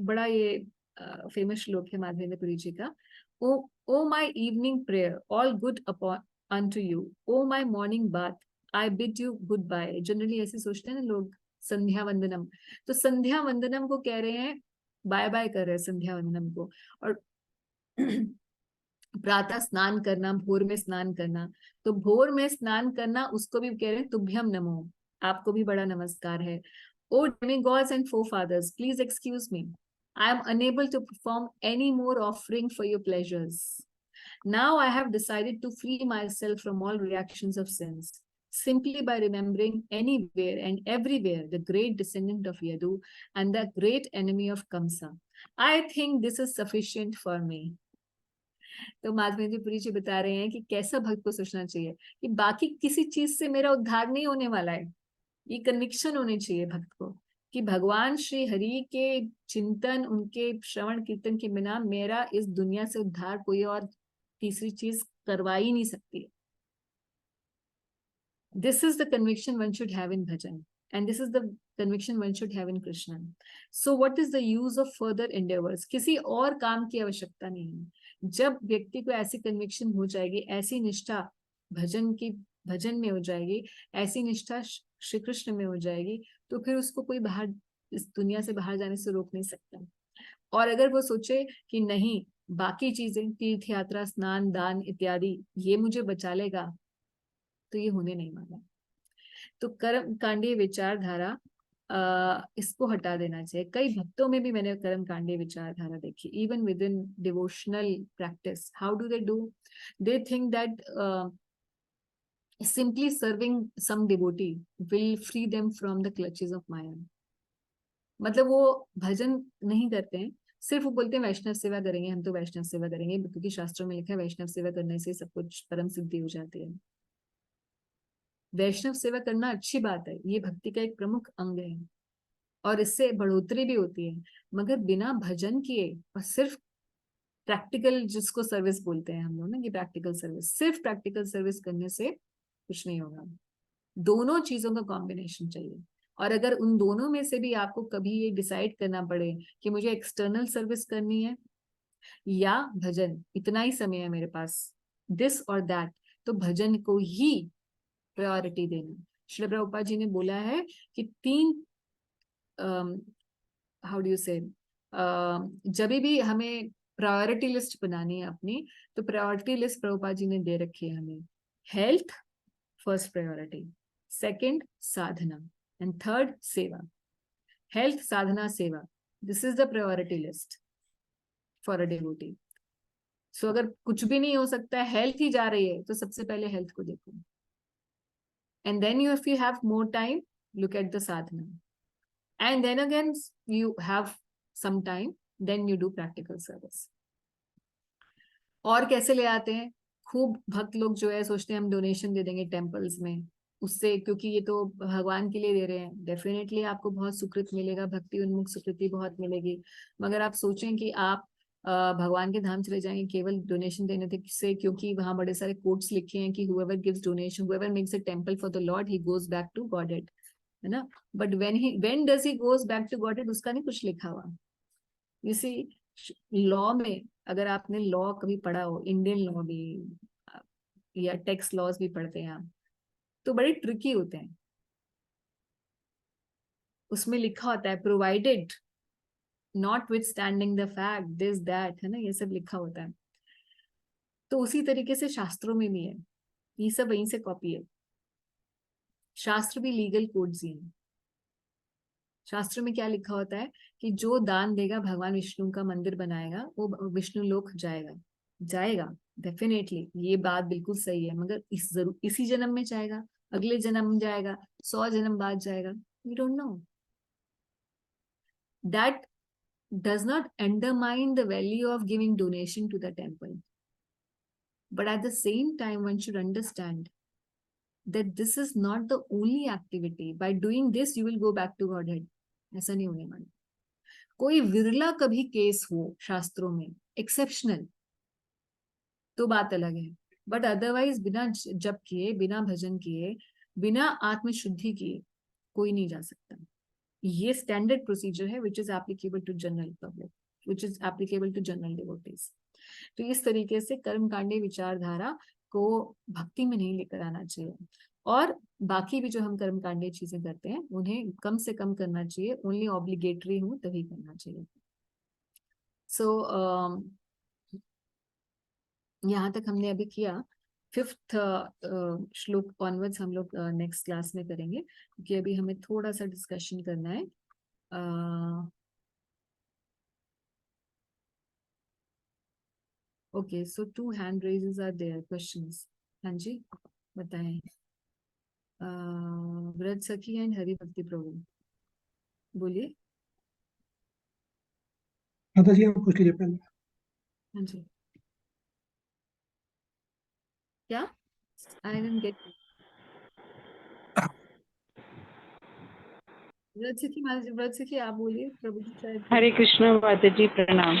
बड़ा ये फेमस श्लोक है माधवेंद्रपुरी जी का. ओ माई evening prayer all good upon unto you, O my morning bath, I bid you goodbye. Generally ऐसे सोचते हैं ना लोग, संध्या वंदनम. तो संध्या वंदनम को कह रहे हैं, बाय बाय कर रहे हैं संध्या वंदनम को. और प्रातः स्नान करना, भोर में स्नान करना, तो भोर में स्नान करना उसको भी कह रहे हैं तुभ्यम नमो, आपको भी बड़ा नमस्कार है. ओ demigods and forefathers, please excuse me. I am unable to perform any more offering for your pleasures. Now I have decided to free myself from all reactions of sins, simply by remembering anywhere and everywhere the great descendant of Yadu and the great enemy of Kamsa. I think this is sufficient for me. तो माधवेंद्रपुरी जी बता रहे हैं कि कैसा भक्त को सोचना चाहिए कि बाकी किसी चीज से मेरा उद्धार नहीं होने वाला है. ये कन्विक्शन होनी चाहिए भक्त को कि भगवान श्री हरि के चिंतन, उनके श्रवण कीर्तन के बिना मेरा इस दुनिया से उद्धार कोई और तीसरी चीज करवा ही नहीं सकती. This is the conviction one should have in bhajan, and this is the conviction one should have in Krishna. So what is the use of further endeavors? किसी और काम की आवश्यकता नहीं है. जब व्यक्ति को ऐसी कन्विक्शन हो जाएगी, ऐसी निष्ठा भजन में हो जाएगी, ऐसी निष्ठा श्री कृष्ण में हो जाएगी, तो फिर उसको कोई बाहर इस दुनिया से बाहर जाने से रोक नहीं सकता. और अगर वो सोचे कि नहीं, बाकी चीजें तीर्थ यात्रा स्नान दान इत्यादि ये मुझे बचा लेगा, तो ये होने नहीं वाला. तो कर्म कांडीय विचारधारा इसको हटा देना चाहिए. कई भक्तों में भी मैंने कर्म कांडीय विचारधारा देखी. Even with in devotional practice, how do they think that simply serving some devotee will free them from the clutches of Maya. मतलब वो भजन नहीं करते हैं, सिर्फ वो बोलते हैं वैष्णव सेवा करेंगे, हम तो वैष्णव सेवा करेंगे क्योंकि शास्त्रों में लिखा है वैष्णव सेवा करने से सब कुछ परम सिद्धि हो जाती है. वैष्णव सेवा करना अच्छी बात है, ये भक्ति का एक प्रमुख अंग है और इससे बढ़ोतरी भी होती है, मगर बिना भजन किए और सिर्फ प्रैक्टिकल, जिसको सर्विस बोलते हैं हम लोग ना, कि प्रैक्टिकल सर्विस, सिर्फ प्रैक्टिकल सर्विस करने से कुछ नहीं होगा. दोनों चीजों का कॉम्बिनेशन चाहिए. और अगर उन दोनों में से भी आपको कभी ये डिसाइड करना पड़े कि मुझे एक्सटर्नल सर्विस करनी है या भजन, इतना ही समय है मेरे पास, दिस और दैट, तो भजन को ही प्रायोरिटी देना. श्री प्रभुपाद जी ने बोला है कि 3 हाउ डू यू से, जब भी हमें प्रायोरिटी लिस्ट बनानी है अपनी, तो प्रायोरिटी लिस्ट प्रभुपाद जी ने दे रखी है हमें। Health first priority, second sadhana, and third seva. Health, sadhana, seva, this is the priority list for a devotee. सो अगर कुछ भी नहीं हो सकता है, हेल्थ ही जा रही है, तो सबसे पहले हेल्थ को देखो, and then you if you have more time look at the sadhana, and then again you have some time, then you do practical service. और कैसे ले आते हैं? खूब भक्त लोग जो है सोचते हैं हम डोनेशन दे देंगे टेम्पल्स में, उससे, क्योंकि ये तो भगवान के लिए दे रहे हैं, डेफिनेटली आपको बहुत सुकृत मिलेगा, भक्ति उन्मुख सुकृति बहुत मिलेगी। मगर आप सोचें कि आप भगवान के धाम चले जाएंगे केवल डोनेशन देने से, क्योंकि वहां बड़े सारे कोट्स लिखे हैं कि whoever gives donation, whoever makes a temple for the Lord, he goes back to Godhead, है ना? But when does he goes back to Godhead, उसका नहीं कुछ लिखा हुआ। यू सी, लॉ में अगर आपने लॉ कभी पढ़ा हो, इंडियन लॉ भी या टैक्स लॉज भी पढ़ते हैं आप, तो बड़े ट्रिकी होते हैं। उसमें लिखा होता है provided not with standing the fact this that, है ना, ये सब लिखा होता है। तो उसी तरीके से शास्त्रों में भी है, ये सब वहीं से कॉपी है। शास्त्र भी लीगल कोड्स ही हैं। शास्त्र में क्या लिखा होता है कि जो दान देगा भगवान विष्णु का मंदिर बनाएगा, वो विष्णु लोक जाएगा। जाएगा डेफिनेटली, ये बात बिल्कुल सही है, मगर इसी जन्म में जाएगा, अगले जन्म में जाएगा, 100 जन्म बाद जाएगा, we don't know. That does not undermine the value of giving donation to the temple, but at the same time one should understand that this is not the only activity. By doing this you will go back to Godhead, ऐसा नहीं होने वाला। कोई विरला कभी केस हो शास्त्रों में, एक्सेप्शनल, तो बात अलग है, बट अदरवाइज बिना जप किए, बिना भजन किए, बिना आत्मशुद्धि किए कोई नहीं जा सकता। ये स्टैंडर्ड प्रोसीजर है which is applicable to general public, which is applicable to general devotees. तो इस तरीके से कर्मकांडी विचारधारा को भक्ति में नहीं लेकर आना चाहिए, और बाकी भी जो हम कर्मकांडी चीजें करते हैं उन्हें कम से कम करना चाहिए, ओनली ऑब्लिगेटरी हो तभी करना चाहिए। सो यहाँ तक हमने अभी किया। 5th श्लोक ऑनवर्ड्स हम लोग नेक्स्ट क्लास में करेंगे, क्योंकि अभी हमें थोड़ा सा डिस्कशन करना है। Okay, so 2 hand raises are there, questions. हाँ जी, बताएं। व्रत सखी एंड हरि भक्ति प्रभु, बोलिए। माता जी आप पूछ लीजिए पहले। हाँ जी, क्या? I didn't get. व्रत सखी आप बोलिए, प्रभु जी शायद हरे कृष्ण माता जी, प्रणाम।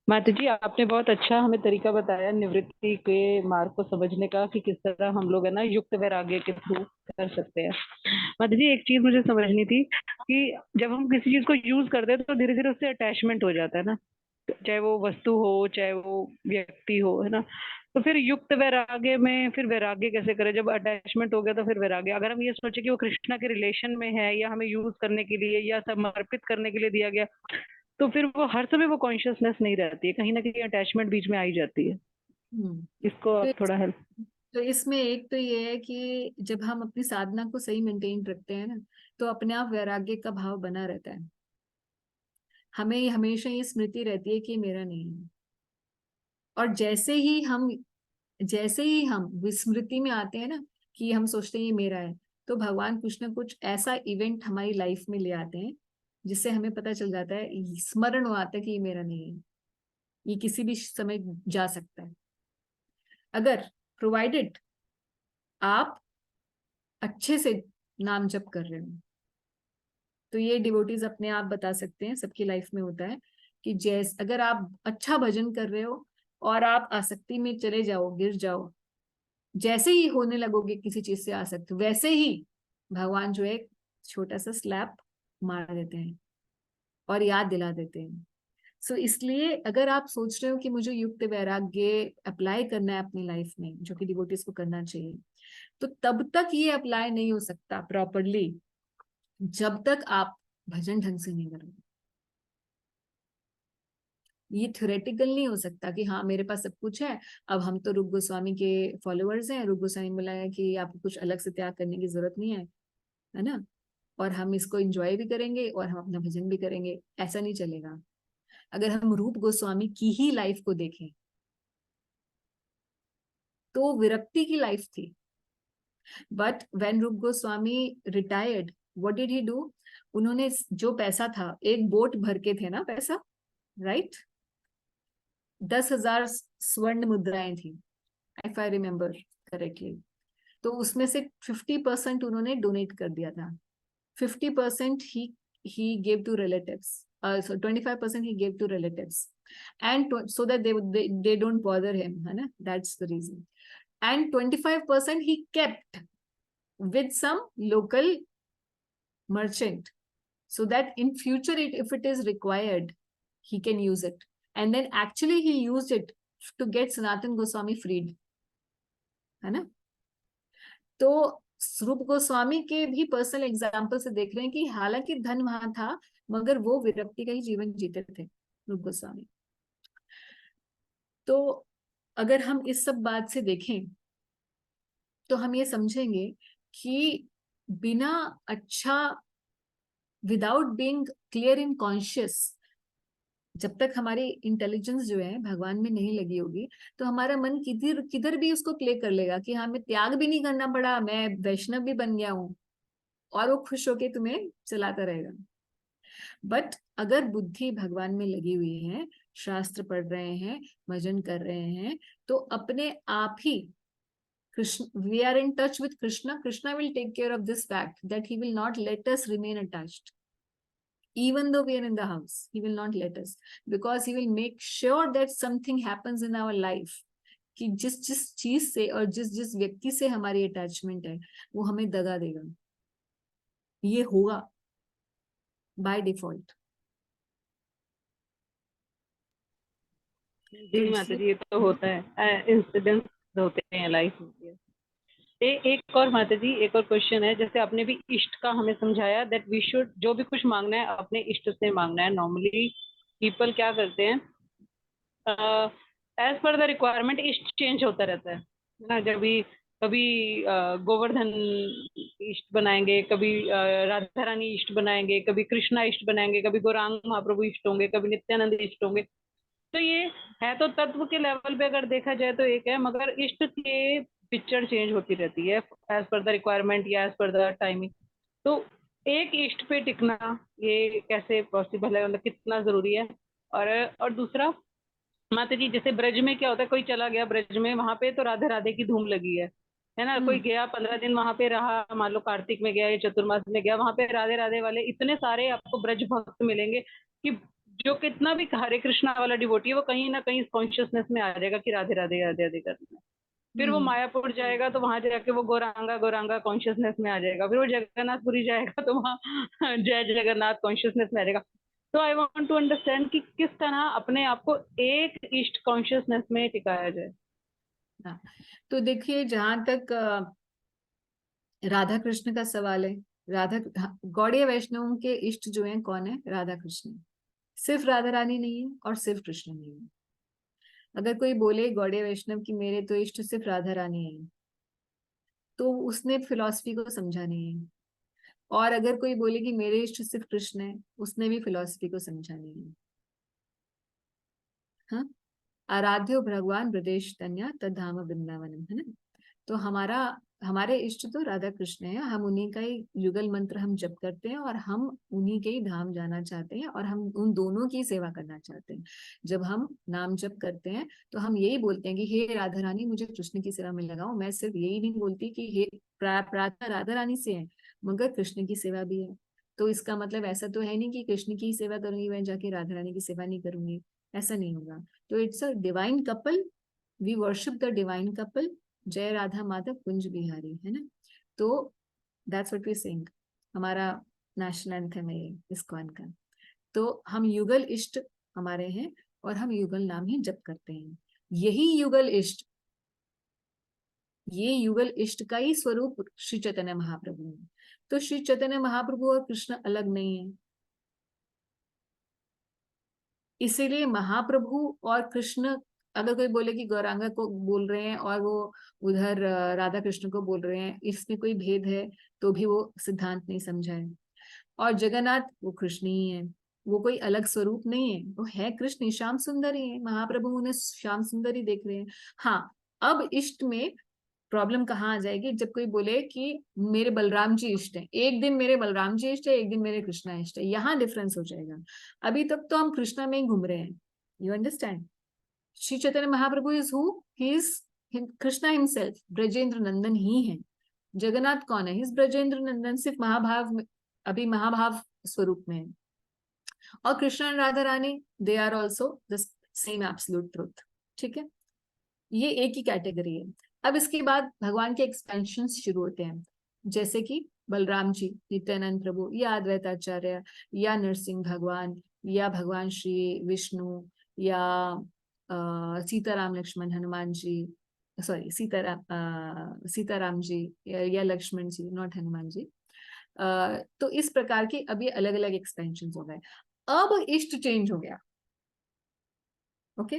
माता जी आपने बहुत अच्छा हमें तरीका बताया निवृत्ति के मार्ग को समझने का, कि किस तरह हम लोग है ना युक्त वैराग्य के थ्रू कर सकते हैं। माता जी एक चीज मुझे समझनी थी कि जब हम किसी चीज को यूज करते हैं तो धीरे धीरे उससे अटैचमेंट हो जाता है ना, चाहे वो वस्तु हो चाहे वो व्यक्ति हो, है ना। तो फिर युक्त वैराग्य में फिर वैराग्य कैसे करें? जब अटैचमेंट हो गया तो फिर वैराग्य, अगर हम ये सोचे कि वो कृष्णा के रिलेशन में है या हमें यूज करने के लिए या समर्पित करने के लिए दिया गया, तो फिर वो हर समय वो कॉन्शियसनेस नहीं रहती है, कहीं ना कहीं अटैचमेंट बीच में आ ही जाती है। हम्म। इसको तो आप थोड़ा हेल्प। तो इसमें एक तो ये है कि जब हम अपनी साधना को सही मेंटेन रखते हैं ना, तो अपने आप वैराग्य का भाव बना रहता है। हमें हमेशा ये स्मृति रहती है कि मेरा नहीं है, और जैसे ही हम विस्मृति में आते हैं ना, कि हम सोचते हैं ये मेरा है, तो भगवान कुछ ना कुछ ऐसा इवेंट हमारी लाइफ में ले आते हैं जिससे हमें पता चल जाता है, स्मरण हो आता है कि ये मेरा नहीं है, ये किसी भी समय जा सकता है। अगर प्रोवाइडेड आप अच्छे से नाम जप कर रहे हो, तो ये डिवोटीज अपने आप बता सकते हैं, सबकी लाइफ में होता है कि जैसे अगर आप अच्छा भजन कर रहे हो और आप आसक्ति में चले जाओ, गिर जाओ, जैसे ही होने लगोगे किसी चीज से आसक्त, वैसे ही भगवान जो है छोटा सा स्लैप मार देते हैं और याद दिला देते हैं। सो इसलिए अगर आप सोच रहे हो कि मुझे युक्त वैराग्य अप्लाई करना है अपनी लाइफ में, जो कि डिवोटीज को करना चाहिए, तो तब तक ये अप्लाई नहीं हो सकता प्रॉपरली जब तक आप भजन ढंग से नहीं करोगे। ये थ्योरेटिकल नहीं हो सकता कि हाँ मेरे पास सब कुछ है, अब हम तो रूप गोस्वामी के फॉलोअर्स हैं, रूप गोस्वामी बोला है कि आपको कुछ अलग से त्याग करने की जरूरत नहीं है ना, और हम इसको एंजॉय भी करेंगे और हम अपना भजन भी करेंगे, ऐसा नहीं चलेगा। अगर हम रूप गोस्वामी की ही लाइफ को देखें तो विरक्ति की लाइफ थी, बट व्हेन रूप Goswami retired what did he do, उन्होंने जो पैसा था, एक बोट भर के थे ना पैसा, राइट, 10,000 स्वर्ण मुद्राएं थी, इफ आई रिमेम्बर करेक्टली। तो उसमें से 50% उन्होंने डोनेट कर दिया था, 50% he gave to relatives, so 25% he gave to relatives, and so that they don't bother him, है ना, that's the reason. And 25% he kept with some local merchant, so that in future if it is required he can use it, and then actually he used it to get Sanatan Goswami freed, है ना। तो रूप गोस्वामी के भी पर्सनल एग्जाम्पल से देख रहे हैं कि हालांकि धन वहां था मगर वो विरक्ति का ही जीवन जीते थे रूप गोस्वामी। तो अगर हम इस सब बात से देखें तो हम ये समझेंगे कि बिना अच्छा, without being clear in conscious, जब तक हमारी इंटेलिजेंस जो है भगवान में नहीं लगी होगी तो हमारा मन किधर किधर भी उसको प्ले कर लेगा कि हाँ मैं त्याग भी नहीं करना पड़ा, मैं वैष्णव भी बन गया हूँ, और वो खुश होके तुम्हें चलाता रहेगा। बट अगर बुद्धि भगवान में लगी हुई है, शास्त्र पढ़ रहे हैं, भजन कर रहे हैं, तो अपने आप ही Krishna, we are in touch with Krishna, Krishna will take care of this fact that he will not let us remain attached even though we are in the house, he will not let us, because he will make sure that something happens in our life कि जिस जिस चीज से और जिस जिस व्यक्ति से हमारी अटैचमेंट है वो हमें दगा देगा, ये होगा बाय डिफॉल्ट। तो जी माता जी, ये तो होता है, इंसिडेंट्स होते हैं, लाइफ होती है। एक और माता जी, एक और क्वेश्चन है, जैसे आपने भी इष्ट का हमें समझाया दैट वी शुड, जो भी कुछ मांगना है अपने इष्ट से मांगना है। नॉर्मली पीपल क्या करते हैं, एज पर द रिक्वायरमेंट इष्ट चेंज होता रहता है ना। जब भी कभी गोवर्धन इष्ट बनाएंगे, कभी राधा रानी इष्ट बनाएंगे, कभी कृष्णा इष्ट बनाएंगे, कभी गौरांग महाप्रभु इष्ट होंगे, कभी नित्यानंद इष्ट होंगे। तो ये है तो तत्व के लेवल पे अगर देखा जाए तो एक है, मगर इष्ट के पिक्चर चेंज होती रहती है एज पर द रिक्वायरमेंट या एज पर द टाइमिंग। तो एक इष्ट पे टिकना ये कैसे पॉसिबल है, मतलब कितना जरूरी है। और दूसरा माता जी, जैसे ब्रज में क्या होता है, कोई चला गया ब्रज में, वहां पे तो राधे राधे की धूम लगी है ना। कोई गया 15 दिन वहां पे रहा, मान लो कार्तिक में गया या चतुर्मास में गया, वहां पे राधे राधे वाले इतने सारे आपको ब्रज भक्त मिलेंगे कि जो कितना भी हरे कृष्णा वाला डिवोटी है वो कहीं ना कहीं कॉन्शियसनेस में आ जाएगा कि राधे राधे राधे राधे करना है। फिर वो मायापुर जाएगा तो वहां जाके वो गौरांगा गौरांगा कॉन्शियसनेस में आ जाएगा। फिर वो जगन्नाथपुरी जाएगा तो वहाँ जय जगन्नाथ कॉन्शियसनेस में आ जाएगा। तो आई वांट टू अंडरस्टैंड कि किस तरह अपने आप को एक ईस्ट कॉन्शियसनेस में टिकाया जाए। हाँ, तो देखिए जहां तक राधा कृष्ण का सवाल है, राधा गौड़ीय वैष्णवों के इष्ट जो हैं कौन है, राधा कृष्ण, सिर्फ राधा रानी नहीं है और सिर्फ कृष्ण नहीं है। अगर कोई बोले गौड़ीय वैष्णव की मेरे तो इष्ट सिर्फ राधा रानी है तो उसने फिलॉसफी को समझा नहीं है, और अगर कोई बोले कि मेरे इष्ट सिर्फ कृष्ण है उसने भी फिलॉसफी को समझा नहीं है। हाँ, आराध्यो भगवान ब्रजेश तन्या तद्धाम वृंदावनम, है ना। तो हमारे इष्ट तो राधा कृष्ण है, हम उन्हीं का ही युगल मंत्र हम जप करते हैं और हम उन्हीं के ही धाम जाना चाहते हैं और हम उन दोनों की सेवा करना चाहते हैं। जब हम नाम जप करते हैं तो हम यही बोलते हैं कि हे राधा रानी मुझे कृष्ण की सेवा में लगाओ। मैं सिर्फ यही नहीं बोलती कि हे प्रार्थना राधा रानी से है मगर कृष्ण की सेवा भी है। तो इसका मतलब ऐसा तो है नहीं कि कृष्ण की सेवा करूंगी मैं जाके राधा रानी की सेवा नहीं करूंगी, ऐसा नहीं होगा। तो it's a divine couple, we worship the divine couple, जय राधा माधव कुंज बिहारी, है ना। तो दैट्स व्हाट वी सिंग, हमारा नेशनल एंथम है ये इस्कॉन का। तो हम युगल इष्ट हमारे हैं और हम युगल नाम ही जप करते हैं। यही युगल इष्ट, ये युगल इष्ट का ही स्वरूप श्री चैतन्य महाप्रभु है। तो श्री चैतन्य महाप्रभु और कृष्ण अलग नहीं है। इसीलिए महाप्रभु और कृष्ण, अगर कोई बोले कि गौरांगा को बोल रहे हैं और वो उधर राधा कृष्ण को बोल रहे हैं, इसमें कोई भेद है, तो भी वो सिद्धांत नहीं समझा है। और जगन्नाथ वो कृष्ण ही है, वो कोई अलग स्वरूप नहीं है, वो है कृष्ण ही, श्याम सुंदर ही है, महाप्रभु उन्हें श्याम सुंदर ही देख रहे हैं। हाँ, अब इष्ट में प्रॉब्लम कहाँ आ जाएगी, जब कोई बोले कि मेरे बलराम जी इष्ट है, एक दिन मेरे बलराम जी इष्ट है, एक दिन मेरे कृष्णा इष्ट है, यहाँ डिफरेंस हो जाएगा। अभी तक तो हम कृष्णा में ही घूम रहे हैं, you understand. Shri Chaitanya Mahaprabhu is who, he is Krishna himself, Brajendra Nandan ही है। जगन्नाथ कौन है, इस ब्रजेंद्र नंदन, सिर्फ महाभाव अभी महाभाव स्वरूप में है। और कृष्ण और Radha Rani, they are also the same absolute truth. ठीक है, ये एक ही कैटेगरी है। अब इसके बाद भगवान के एक्सपेंशन शुरू होते हैं, जैसे कि बलराम जी, नित्यानंद प्रभु, या अद्वैताचार्य, या नरसिंह भगवान, या भगवान श्री विष्णु, या सीताराम लक्ष्मण हनुमान जी, सॉरी सीताराम जी, या लक्ष्मण जी, नॉट हनुमान जी। तो इस प्रकार की अभी अलग अलग एक्सपेंशन हो गए। अब इष्ट चेंज हो गया। Okay,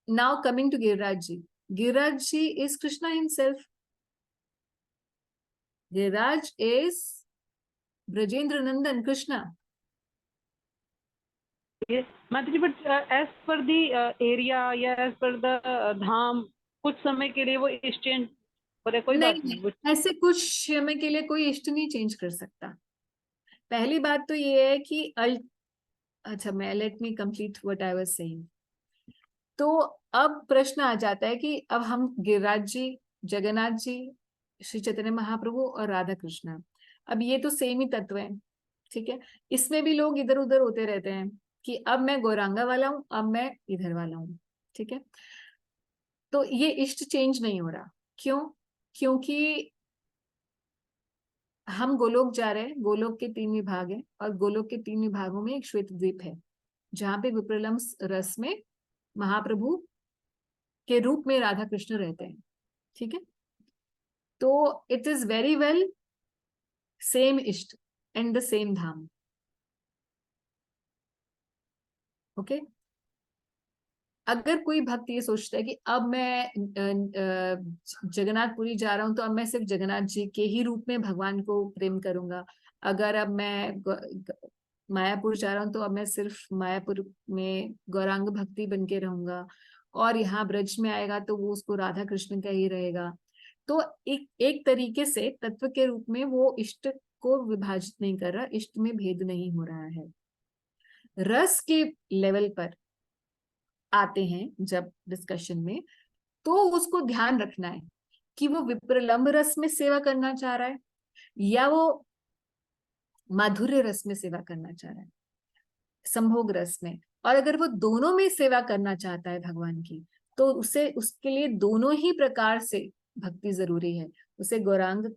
now coming to Giriraj ji. Giriraj ji is Krishna himself. Giriraj is Brajendra Nandan Krishna. Yes, माता जी, but as per the area या एज पर द धाम, कुछ समय के लिए वो एक्सचेंज, बोले कोई नहीं बात नहीं वो। नहीं, ऐसे कुछ समय के लिए कोई इष्ट नहीं चेंज कर सकता। पहली बात तो ये है कि अच्छा, मैं let me complete what I was saying. तो अब प्रश्न आ जाता है कि अब हम गिरिराज जी, जगन्नाथ जी, श्री चैतन्य महाप्रभु और राधा कृष्ण, अब ये तो सेम ही तत्व है। ठीक है, इसमें भी लोग इधर उधर होते रहते हैं कि अब मैं गौरांगा वाला हूं, अब मैं इधर वाला हूं। ठीक है, तो ये इष्ट चेंज नहीं हो रहा। क्यों? क्योंकि हम गोलोक जा रहे हैं, गोलोक के 3 विभाग हैं, और गोलोक के 3 विभागों में एक श्वेत द्वीप है, जहां पे विप्रलम्ब रस में महाप्रभु के रूप में राधा कृष्ण रहते हैं। ठीक है, तो it is very well same ishta and the same dham. Okay, अगर कोई भक्त ये सोचता है कि अब मैं जगन्नाथपुरी जा रहा हूं, तो अब मैं सिर्फ जगन्नाथ जी के ही रूप में भगवान को प्रेम करूंगा, अगर अब मैं मायापुर जा रहा हूँ तो अब मैं सिर्फ मायापुर में गौरांग भक्ति बन के रहूंगा, और यहाँ ब्रज में आएगा तो वो उसको राधा कृष्ण का ही रहेगा, तो एक तरीके से तत्व के रूप में वो इष्ट को विभाजित नहीं कर रहा, इष्ट में भेद नहीं हो रहा है। रस के लेवल पर आते हैं जब डिस्कशन में, तो उसको ध्यान रखना है कि वो विप्रलंब रस में सेवा करना चाह रहा है, या वो माधुर्य रस में सेवा करना चाह रहा है, संभोग रस में। और अगर वो दोनों में सेवा करना चाहता है भगवान की, तो उसे उसके लिए दोनों ही प्रकार से भक्ति जरूरी है। उसे गौरांग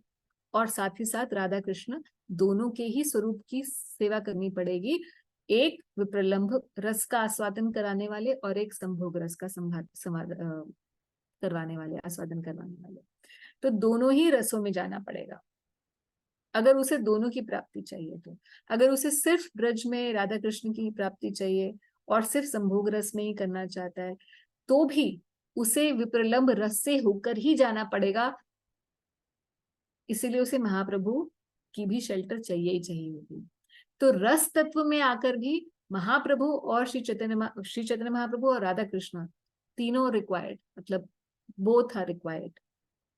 और साथ ही साथ राधा कृष्ण दोनों के ही स्वरूप की सेवा करनी पड़ेगी, एक विप्रलंभ रस का आस्वादन कराने वाले और एक संभोग रस का करवाने वाले, आस्वादन करवाने वाले। तो दोनों ही रसों में जाना पड़ेगा अगर उसे दोनों की प्राप्ति चाहिए तो। अगर उसे सिर्फ ब्रज में राधा कृष्ण की प्राप्ति चाहिए और सिर्फ संभोग रस में ही करना चाहता है, तो भी उसे विप्रलंब रस से होकर ही जाना पड़ेगा। इसीलिए उसे महाप्रभु की भी शेल्टर चाहिए ही चाहिए होगी। तो रस तत्व में आकर भी महाप्रभु और श्री चैतन्य महाप्रभु और राधा कृष्ण तीनों रिक्वायर्ड, मतलब both are required,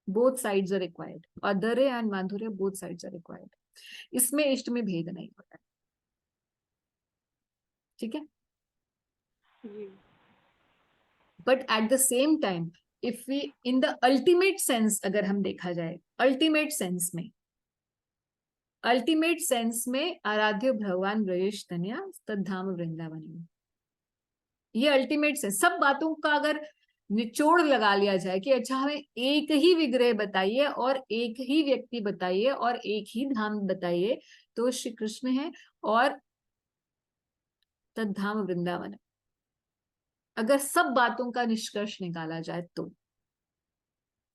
both sides are required, और दरे एंड माधुर्य बोथ साइड्स आर रिक्वायर्ड। इसमें इष्ट में भेद नहीं होता है। ठीक है, but at the same time if we in the ultimate sense, अगर हम देखा जाए अल्टीमेट सेंस में आराध्य भगवान ब्रजेश तनया तद्धाम वृंदावन, ये अल्टीमेट सेंस। सब बातों का अगर निचोड़ लगा लिया जाए कि अच्छा हमें एक ही विग्रह बताइए और एक ही व्यक्ति बताइए और एक ही धाम बताइए, तो श्री कृष्ण है और तद्धाम वृंदावन। अगर सब बातों का निष्कर्ष निकाला जाए तो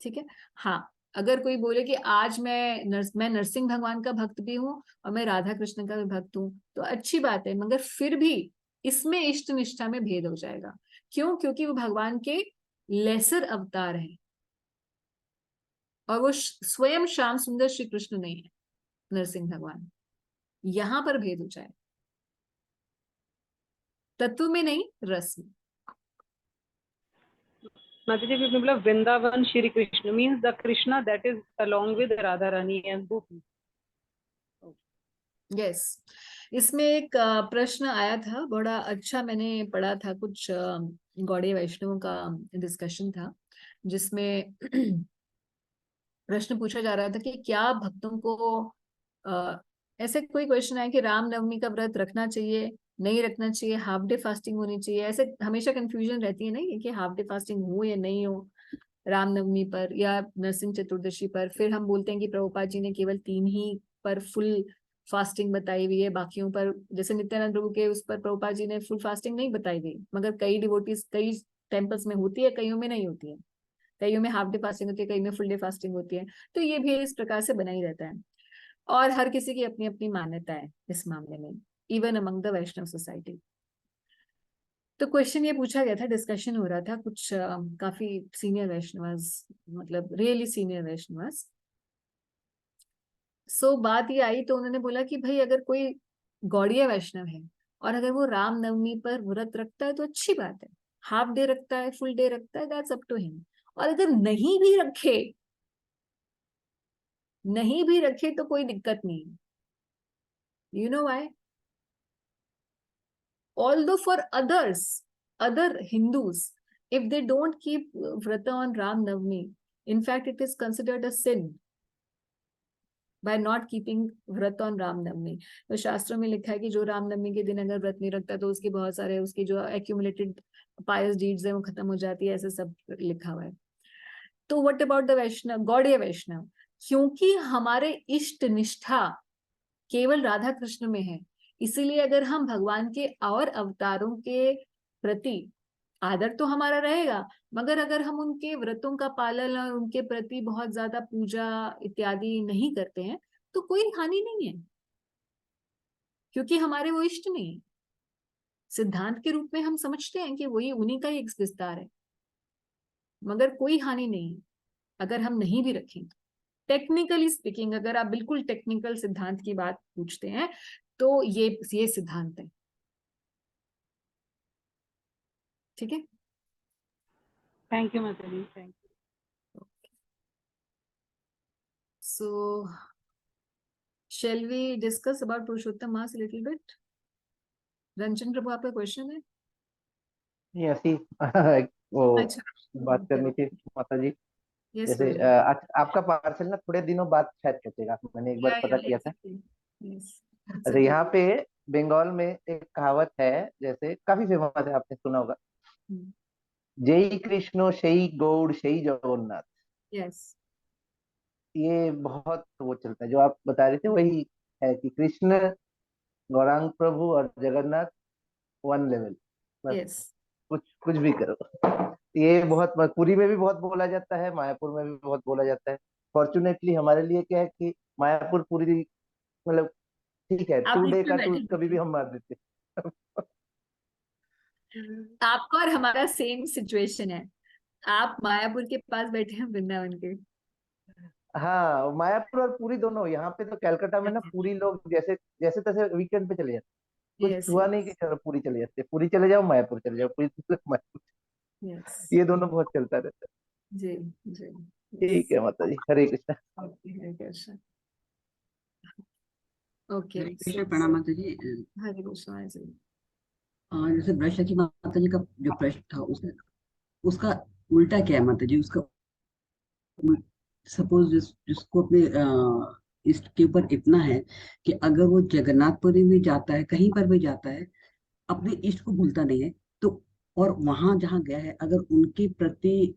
ठीक है। हाँ, अगर कोई बोले कि आज मैं नरसिंह भगवान का भक्त भी हूँ और मैं राधा कृष्ण का भी भक्त हूँ, तो अच्छी बात है, मगर फिर भी इसमें इष्ट निष्ठा में भेद हो जाएगा। क्यों? क्योंकि वो भगवान के लेसर अवतार हैं और वो स्वयं श्याम सुंदर श्री कृष्ण नहीं है, नरसिंह भगवान। यहां पर भेद हो जाए, तत्व में नहीं, रस में। माता जी मतलब Vrindavan Shri Krishna means the Krishna that is along with Radha Rani and Gopi. Yes, इसमें एक प्रश्न आया था, बड़ा अच्छा मैंने पढ़ा था, कुछ गौड़ीय वैष्णवों का डिस्कशन था, जिसमें प्रश्न पूछा जा रहा था कि क्या भक्तों को ऐसे कोई क्वेश्चन है कि रामनवमी का व्रत रखना चाहिए, नहीं रखना चाहिए, हाफ डे फास्टिंग होनी चाहिए। ऐसे हमेशा कंफ्यूजन रहती है नहीं कि हाफ डे फास्टिंग हो या नहीं हो रामनवमी पर या नरसिंह चतुर्दशी पर। फिर हम बोलते हैं कि प्रभुपाद जी ने केवल 3 ही पर फुल फास्टिंग बताई हुई है, बाकियों पर जैसे नित्यानंद प्रभु के उस पर प्रभुपाद जी ने फुल फास्टिंग नहीं बताई हुई, मगर कई डिवोटीज कई टेम्पल्स में होती है, कईयों में नहीं होती है, कईयों में हाफ डे फास्टिंग होती है, कई में फुल डे फास्टिंग होती है। तो ये भी इस प्रकार से बना ही रहता है और हर किसी की अपनी अपनी मान्यता है इस मामले में, even among the Vaishnava society. तो क्वेश्चन ये पूछा गया था, डिस्कशन हो रहा था, कुछ काफी सीनियर वैष्णवास, मतलब रियली सीनियर वैष्णवास। सो बात ये आई तो उन्होंने बोला कि भाई अगर कोई गौड़ीय वैष्णव है और अगर वो रामनवमी पर व्रत रखता है तो अच्छी बात है, हाफ डे रखता है, फुल डे रखता है, दैट्स अप टू हिम। और अगर नहीं भी रखे, नहीं भी रखे तो कोई दिक्कत नहीं। You know why? Although for others, other Hindus, if they don't keep Vrata on Ram Navami, in fact, it is considered a sin by not keeping व्रत on राम नवमी। तो शास्त्रों में लिखा है कि जो राम नवमी के दिन अगर व्रत नहीं रखता तो उसकी बहुत सारे, उसकी जो एक्यूमुलेटेड पायस डीड्स है वो खत्म हो जाती है, ऐसे सब लिखा हुआ है। तो व्हाट अबाउट द वैष्णव, गौड़ीय वैष्णव? क्योंकि हमारे इष्ट निष्ठा केवल राधा कृष्ण में है, इसीलिए अगर हम भगवान के और अवतारों के प्रति आदर तो हमारा रहेगा, मगर अगर हम उनके व्रतों का पालन और उनके प्रति बहुत ज्यादा पूजा इत्यादि नहीं करते हैं तो कोई हानि नहीं है, क्योंकि हमारे वो इष्ट नहीं है। सिद्धांत के रूप में हम समझते हैं कि वही उन्हीं का ही एक विस्तार है, मगर कोई हानि नहीं है अगर हम नहीं भी रखें। टेक्निकली स्पीकिंग, अगर आप बिल्कुल टेक्निकल सिद्धांत की बात पूछते हैं तो ये सिद्धांत है। ठीक है, थैंक यू माता जी, thank you. So shall we discuss about Purushottam Maas a little bit? Ranjan Prabhu, आपका क्वेश्चन है? नहीं ऐसी वो अच्छा, बात करनी थी माता जी। यस जैसे आपका पार्सल ना थोड़े दिनों बाद शायद पहुंचेगा, मैंने एक बार पता किया था। यस, अच्छा, यहाँ पे बंगाल में एक कहावत है, जैसे काफी फेमस है, आपने सुना होगा, जय कृष्ण सई गौड़ सई जगन्नाथ। यस, ये बहुत वो चलता है, जो आप बता रहे थे वही है कि कृष्ण, गौरांग प्रभु और जगन्नाथ वन लेवल, बस यस। कुछ कुछ भी करो। ये बहुत पुरी में भी बहुत बोला जाता है, मायापुर में भी बहुत बोला जाता है। फॉर्चुनेटली हमारे लिए क्या है कि मायापुर पूरी, मतलब ठीक है, आप 2 डे बीच में का टूर बैठे कभी भी हम मार देते हैं। आपका और हमारा सेम सिचुएशन है, आप मायापुर के पास बैठे हैं, वृंदावन के। हाँ, मायापुर और पुरी दोनों। यहाँ पे तो कलकत्ता में ना पूरी लोग जैसे जैसे तैसे वीकेंड पे चले जाते, कुछ यस, हुआ नहीं कि चलो पूरी चले जाते, पूरी चले जाओ मायापुर चले जाओ, पूरी चले जाओ मायापुर, यस। ये दोनों बहुत चलता रहता जी, जी। है। ठीक है माता जी, हरे कृष्णा। ओके, हरे कृष्ण। ओके, हरे कृष्ण, प्रणाम माता जी। हरे कृष्ण जी। जैसे बृहस्पति माता जी का जो प्रश्न था उसका उसका उल्टा क्या है माता जी? उसका सपोज जिसको अपने इष्ट के ऊपर इतना है कि अगर वो जगन्नाथपुरी में जाता है, कहीं पर भी जाता है, अपने इष्ट को भूलता नहीं है, तो और वहां जहाँ गया है अगर उनके प्रति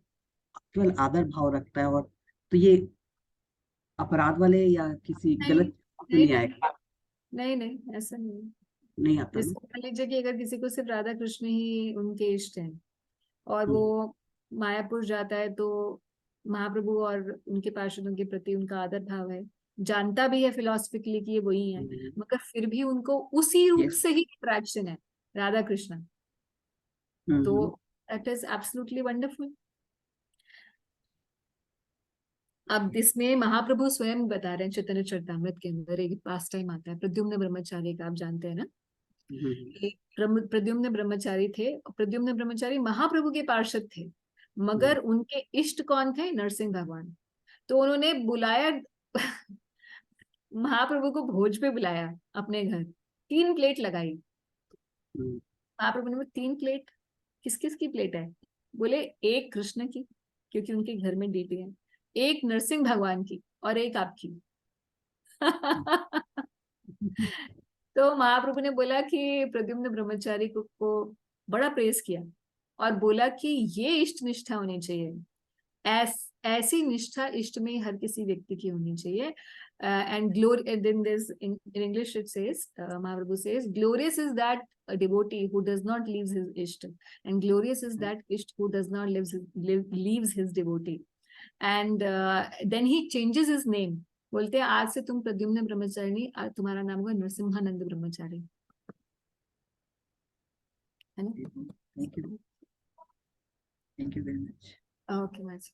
केवल आदर भाव रखता है, और तो ये अपराध वाले या किसी नहीं, गलत तो नहीं नहीं, आएगा? नहीं, नहीं, ऐसा नहीं। नहीं आता ना? जैसे मान लीजिए कि अगर किसी को सिर्फ राधा कृष्ण ही उनके इष्ट हैं और वो हम्म, मायापुर जाता है तो महाप्रभु और उनके पार्षदों के प्रति उनका आदर भाव है, जानता भी है फिलोसफिकली कि ये वही है, मगर फिर भी उनको उसी रूप yes, से ही अट्रैक्शन है, राधा कृष्ण। तो दैट इज एब्सोल्युटली वंडरफुल। अब इसमें महाप्रभु स्वयं बता रहे हैं, चैतन्य चरितामृत के अंदर एक पास टाइम आता है प्रद्युम्न ब्रह्मचारी का, आप जानते हैं ना। एक प्रद्युम्न ब्रह्मचारी थे, प्रद्युम्न ब्रह्मचारी महाप्रभु के पार्षद थे, मगर उनके इष्ट कौन थे? नरसिंह भगवान। तो उन्होंने बुलाया महाप्रभु को भोज पे बुलाया अपने घर, 3 प्लेट लगाई। महाप्रभु ने बोला 3 प्लेट? किस किस की प्लेट है? बोले एक कृष्ण की, क्योंकि उनके घर में ड्यूटी है, एक नरसिंह भगवान की और एक आपकी। तो महाप्रभु ने बोला कि प्रद्युम्न ब्रह्मचारी को बड़ा प्रेस किया और बोला कि ये इष्ट निष्ठा होनी चाहिए, ऐसी निष्ठा इष्ट में हर किसी व्यक्ति की होनी चाहिए। And glory then this in English it says, Mahaprabhu says, glorious is that devotee who does not leaves his ishta, and glorious is that ishta who does not leaves his devotee. And then he changes his name, बोलते हैं आज से तुम प्रद्युम्न ब्रह्मचारी नहीं, तुम्हारा नाम होगा नरसिम्हानंद ब्रह्मचारी, है ना। Thank you very much. Okay match,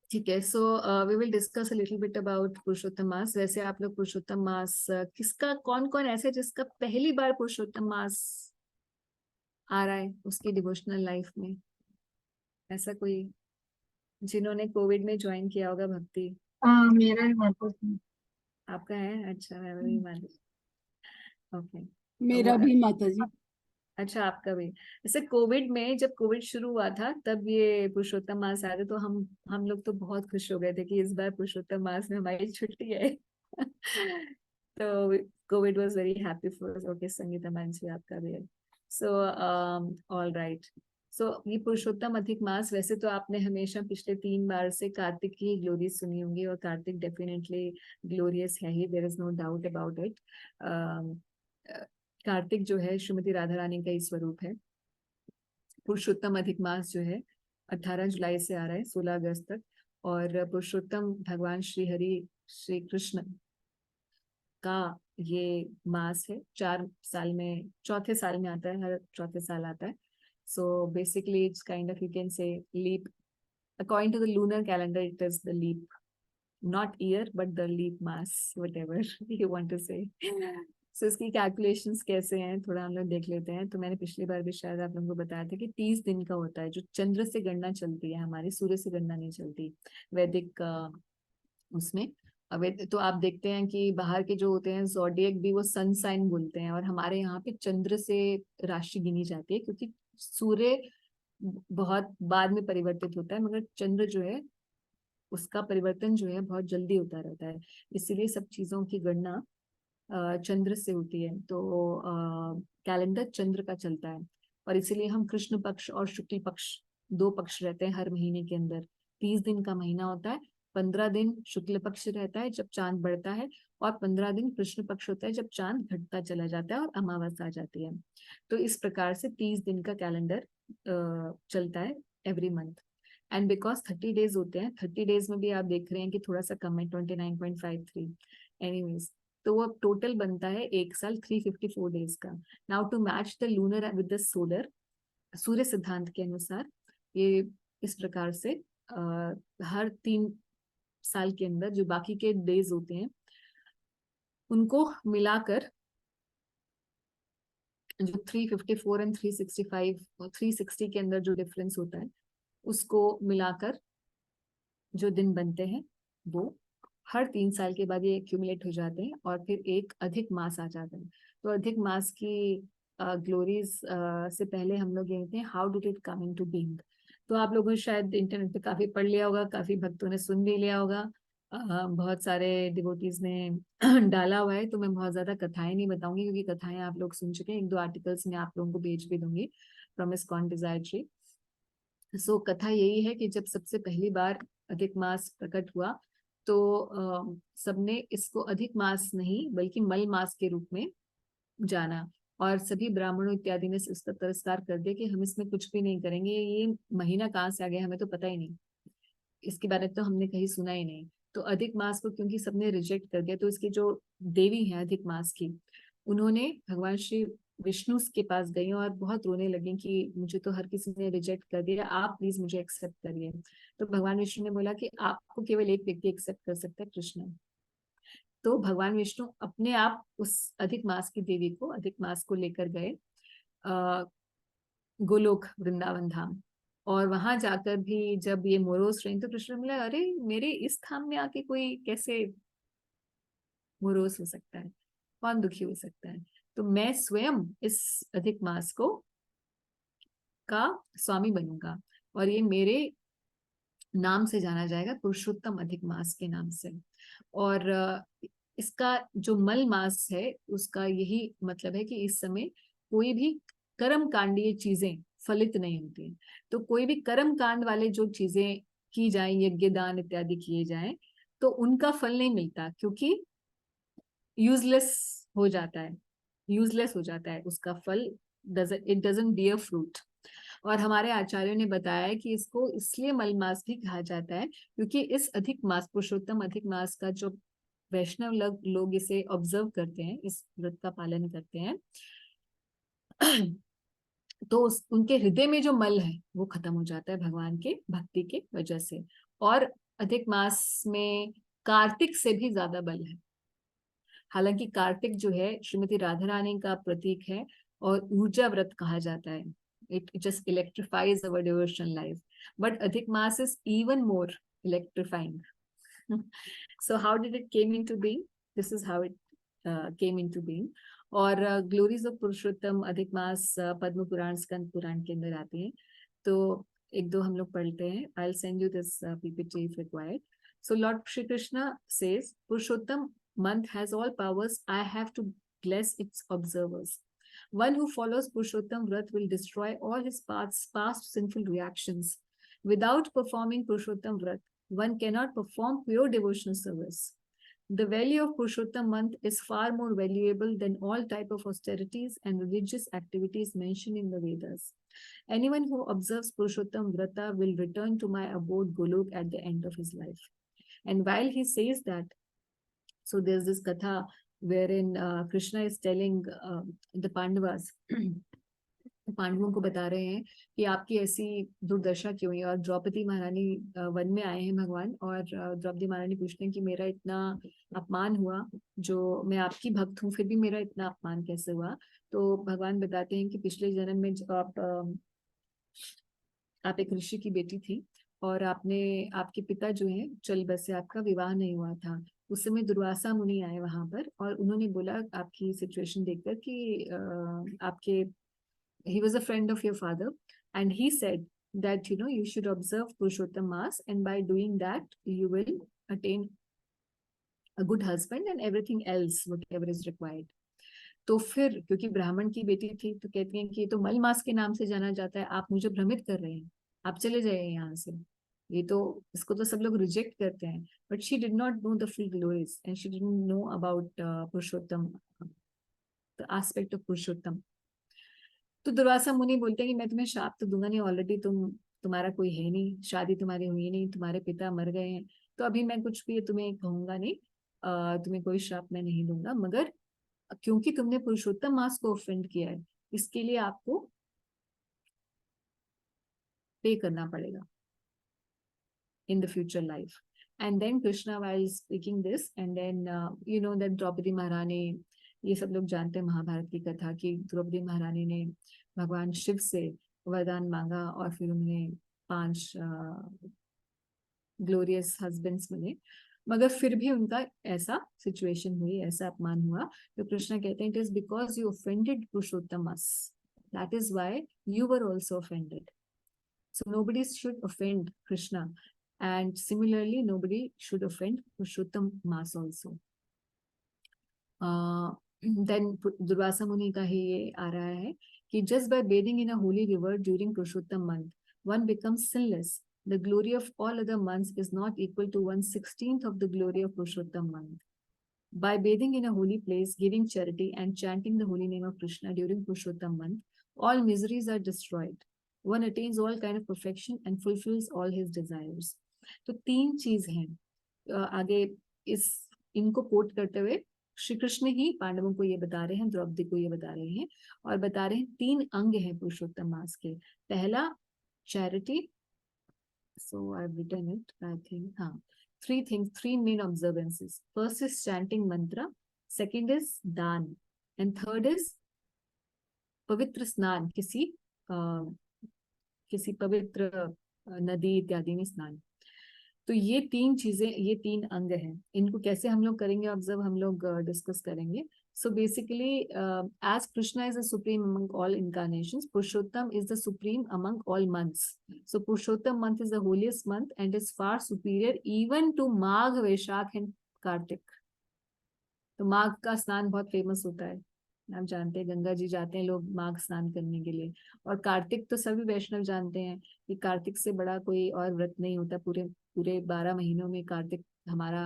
ठीक है। So we will discuss a little bit about Purushottam Maas. वैसे आप लोग पुरुषोत्तम मास किसका, कौन कौन ऐसे जिसका पहली बार पुरुषोत्तम मास आ रहा है उसकी डिवोशनल लाइफ में? ऐसा कोई जिन्होंने कोविड में ज्वाइन किया होगा भक्ति? मेरा ही माता जी। आपका है? अच्छा, मैं भी मान, ओके। मेरा भी माता जी। अच्छा, आपका भी। जैसे कोविड में, जब कोविड शुरू हुआ था तब ये पुरुषोत्तम मास आया था, तो हम लोग तो बहुत खुश हो गए थे कि इस बार पुरुषोत्तम मास में हमारी छुट्टी है। तो Covid was very happy for. Okay Sangeeta Mansi, आपका भी है। So all right. सो ये पुरुषोत्तम अधिक मास, वैसे तो आपने हमेशा पिछले 3 बार से कार्तिक की ग्लोरी सुनी होंगी, और कार्तिक डेफिनेटली ग्लोरियस है ही, there is no doubt about it. Kartik जो है श्रीमती राधा रानी का ही स्वरूप है। पुरुषोत्तम अधिक मास जो है 18 जुलाई से आ रहा है 16 अगस्त तक, और पुरुषोत्तम भगवान श्री हरि श्री कृष्ण का ये मास है। 4 साल में, चौथे साल में आता है, हर चौथे साल आता है। So basically it's kind of, you can say leap, according to the lunar calendar it is the leap, not year but the leap mass, whatever you want to say. So इसकी कैलकुलेशंस कैसे हैं थोड़ा हम लोग देख लेते हैं। तो मैंने पिछली बार भी शायद आप लोगों को बताया था कि 30 दिन का होता है, जो चंद्र से गणना चलती है, हमारी सूर्य से गणना नहीं चलती वैदिक उसमें। तो आप देखते हैं कि बाहर के जो होते हैं ज़ोडिएक भी वो सन साइन बोलते हैं, और हमारे यहाँ पे चंद्र से राशि गिनी जाती है, क्योंकि सूर्य बहुत बाद में परिवर्तित होता है, मगर चंद्र जो है उसका परिवर्तन जो है बहुत जल्दी होता रहता है, इसीलिए सब चीजों की गणना चंद्र से होती है। तो कैलेंडर चंद्र का चलता है, और इसीलिए हम कृष्ण पक्ष और शुक्ल पक्ष 2 पक्ष रहते हैं हर महीने के अंदर। 30 दिन का महीना होता है, 15 दिन शुक्ल पक्ष रहता है जब चांद बढ़ता है, और 15 दिन कृष्ण पक्ष होता है जब चांद घटता चला जाता है और अमावस्या आ जाती है। तो इस प्रकार से 30 दिन का कैलेंडर चलता है every month. And because 30 days होते हैं, 30 डेज में भी आप देख रहे हैं कि थोड़ा सा कम है, 29.53 एनीवेज। तो वो टोटल बनता है 1 साल 354 डेज का। Now to match the lunar with the solar, Surya Siddhanta के अनुसार ये इस प्रकार से हर 3 साल के अंदर जो बाकी के डेज होते हैं उनको मिलाकर, जो 354 एंड 365 और 360 के अंदर जो डिफरेंस होता है उसको मिलाकर जो दिन बनते हैं वो हर 3 साल के बाद ये एक्यूमुलेट हो जाते हैं, और फिर एक अधिक मास आ जाता है। तो अधिक मास की ग्लोरीज से पहले हम लोग ये कहते हैं how did it come into being. तो आप लोगों ने शायद इंटरनेट पे काफी पढ़ लिया होगा, काफी भक्तों ने सुन भी लिया होगा, बहुत सारे डिवोटीज ने डाला हुआ है। तो मैं बहुत ज्यादा कथाएं नहीं बताऊंगी, क्योंकि कथाएं आप लोग सुन चुके हैं। 1-2 आर्टिकल्स मैं आप लोगों को भेज भी दूंगी फ्रॉम इस्कॉन डिजायर ट्री। सो कथा यही है कि जब सबसे पहली बार अधिक मास प्रकट हुआ तो सबने इसको अधिक मास नहीं बल्कि मल मास के रूप में जाना, और सभी ब्राह्मणों इत्यादि ने इसका तिरस्कार कर दिया कि हम इसमें कुछ भी नहीं करेंगे, ये महीना कहाँ से आ गया, हमें तो पता ही नहीं, इसके बारे में तो हमने कहीं सुना ही नहीं। तो अधिक मास को क्योंकि सबने रिजेक्ट कर दिया, तो इसकी जो देवी है अधिक मास की, उन्होंने भगवान श्री विष्णु के पास गई और बहुत रोने लगी कि मुझे तो हर किसी ने रिजेक्ट कर दिया, आप प्लीज मुझे एक्सेप्ट करिए। तो भगवान विष्णु ने बोला कि आपको केवल एक व्यक्ति एक्सेप्ट कर सकता है, कृष्ण। तो भगवान विष्णु अपने आप उस अधिक मास की देवी को, अधिक मास को लेकर गए गोलोक वृंदावन धाम। और वहां जाकर भी जब ये मोरोस रही तो कृष्ण ने बोला, अरे मेरे इस धाम में आके कोई कैसे मोरोस हो सकता है, कौन दुखी हो सकता है। तो मैं स्वयं इस अधिक मास को का स्वामी बनूंगा और ये मेरे नाम से जाना जाएगा, पुरुषोत्तम अधिक मास के नाम से। और इसका जो मल मास है उसका यही मतलब है कि इस समय कोई भी कर्म कांडीय चीजें फलित नहीं होती। तो कोई भी कर्म कांड वाले जो चीजें की जाए, यज्ञ दान इत्यादि किए जाएं, तो उनका फल नहीं मिलता, क्योंकि यूजलेस हो जाता है, यूजलेस हो जाता है उसका फल, इट डजंट बियर फ्रूट। और हमारे आचार्यों ने बताया है कि इसको इसलिए मल मास भी कहा जाता है क्योंकि इस अधिक मास, पुरुषोत्तम अधिक मास का जो वैष्णव लोग इसे ऑब्जर्व करते हैं, इस व्रत का पालन करते हैं, तो उनके हृदय में जो मल है वो खत्म हो जाता है भगवान के भक्ति के वजह से। और अधिक मास में कार्तिक से भी ज्यादा बल है। हालांकि कार्तिक जो है श्रीमती राधा रानी का प्रतीक है और ऊर्जा व्रत कहा जाता है, it just electrifies our devotional life, but adhik maas is even more electrifying. So how did it came into being? This is how it came into being. और ग्लोरीज ऑफ पुरुषोत्तम अधिक मास पद्म पुराण स्कंद पुराण के अंदर आते हैं, तो एक दो हम लोग पढ़ते हैं। I'll send you this PPT if required. So Lord Shri Krishna says, Purushottam month has all powers. I have to bless its observers. One who follows Purushottam Vrat will destroy all his past sinful reactions. Without performing Purushottam Vrat, one cannot perform pure devotional service. The value of Purushottam month is far more valuable than all type of austerities and religious activities mentioned in the Vedas. Anyone who observes Purushottam Vrata will return to my abode Golok at the end of his life. And while he says that, so there's this katha wherein Krishna is telling the Pandavas, पांडवों को बता रहे हैं कि आपकी ऐसी दुर्दशा क्यों है। और द्रौपदी महारानी वन में आए हैं भगवान, और द्रौपदी महारानी पूछते हैं कि मेरा इतना अपमान हुआ, जो मैं आपकी भक्त हूँ फिर भी मेरा इतना अपमान कैसे हुआ। तो भगवान बताते हैं कि पिछले जन्म में जब आप एक ऋषि की बेटी थी और आपके पिता जो है चल बसे, आपका विवाह नहीं हुआ था। उस समय दुर्वासा मुनि आए वहां पर और उन्होंने बोला आपकी सिचुएशन देखकर कि आपके he was a friend of your father, and he said that you should observe Purushottam Mass, and by doing that you will attain a good husband and everything else whatever is required. तो फिर क्योंकि ब्राह्मण की बेटी थी तो कहती हैं कि ये तो मल मास के नाम से जाना जाता है, आप मुझे भ्रमित कर रहे हैं, आप चले जाइए यहाँ से, ये तो इसको तो सब लोग रिजेक्ट करते हैं। But she did not know the full glories and she didn't know about Purushottam, the aspect of Purushottam. तो दुर्वासा मुनि बोलते हैं कि मैं तुम्हें श्राप तो दूंगा नहीं, ऑलरेडी तुम्हारा कोई है नहीं, शादी तुम्हारी हुई नहीं, तुम्हारे पिता मर गए हैं, तो अभी मैं कुछ भी तुम्हें कहूंगा नहीं, तुम्हें कोई श्राप मैं नहीं दूंगा, मगर क्योंकि तुमने पुरुषोत्तम मास को ऑफेंड किया है इसके लिए आपको पे करना पड़ेगा in the future life. And then Krishna while speaking this, and then that Draupadi Maharani, ये सब लोग जानते हैं महाभारत की कथा कि द्रौपदी महारानी ने भगवान शिव से वरदान मांगा और फिर उन्हें 5 ग्लोरियस हस्बैंड्स मिले, मगर फिर भी उनका ऐसा सिचुएशन हुई, ऐसा अपमान हुआ। तो कृष्ण कहते हैं it is because you offended Purushottam us, that is why you were also offended. So nobody should offend Krishna, and similarly nobody should offend Purushottam Mass also. Then Durvasa Muni का ही ये आ रहा है कि just by bathing in a holy river during Purushottam month one becomes sinless. The glory of all other months is not equal to 1/16th of the glory of Purushottam month. By bathing in a holy place, giving charity and chanting the holy name of Krishna during Purushottam month, all miseries are destroyed. One attains all kind of perfection and fulfills all his desires. तो 3 चीज हैं आगे इनको कोट करते हुए श्री कृष्ण ही पांडवों को ये बता रहे हैं, द्रौपदी को ये बता रहे हैं, और बता रहे हैं 3 अंग हैं पुरुषोत्तम मास के। पहला charity, so I've written it, I think, हाँ, 3 things, 3 main observances. First is chanting mantra, second is दान, and third is पवित्र स्नान, किसी पवित्र नदी इत्यादि में स्नान। तो ये 3 चीजें, ये 3 अंग हैं। इनको कैसे हम लोग करेंगे ऑब्जर्व, हम लोग डिस्कस करेंगे। So basically, as Krishna is the supreme among all incarnations, Purushottam is the supreme among all months. So Purushottam month is the holiest month and is far superior even to Magh, Vaishakh and Kartik. तो माघ का स्नान बहुत फेमस होता है, आप जानते हैं, गंगा जी जाते हैं लोग माघ स्नान करने के लिए। और कार्तिक तो सभी वैष्णव जानते हैं कि कार्तिक से बड़ा कोई और व्रत नहीं होता, पूरे 12 महीनों में कार्तिक हमारा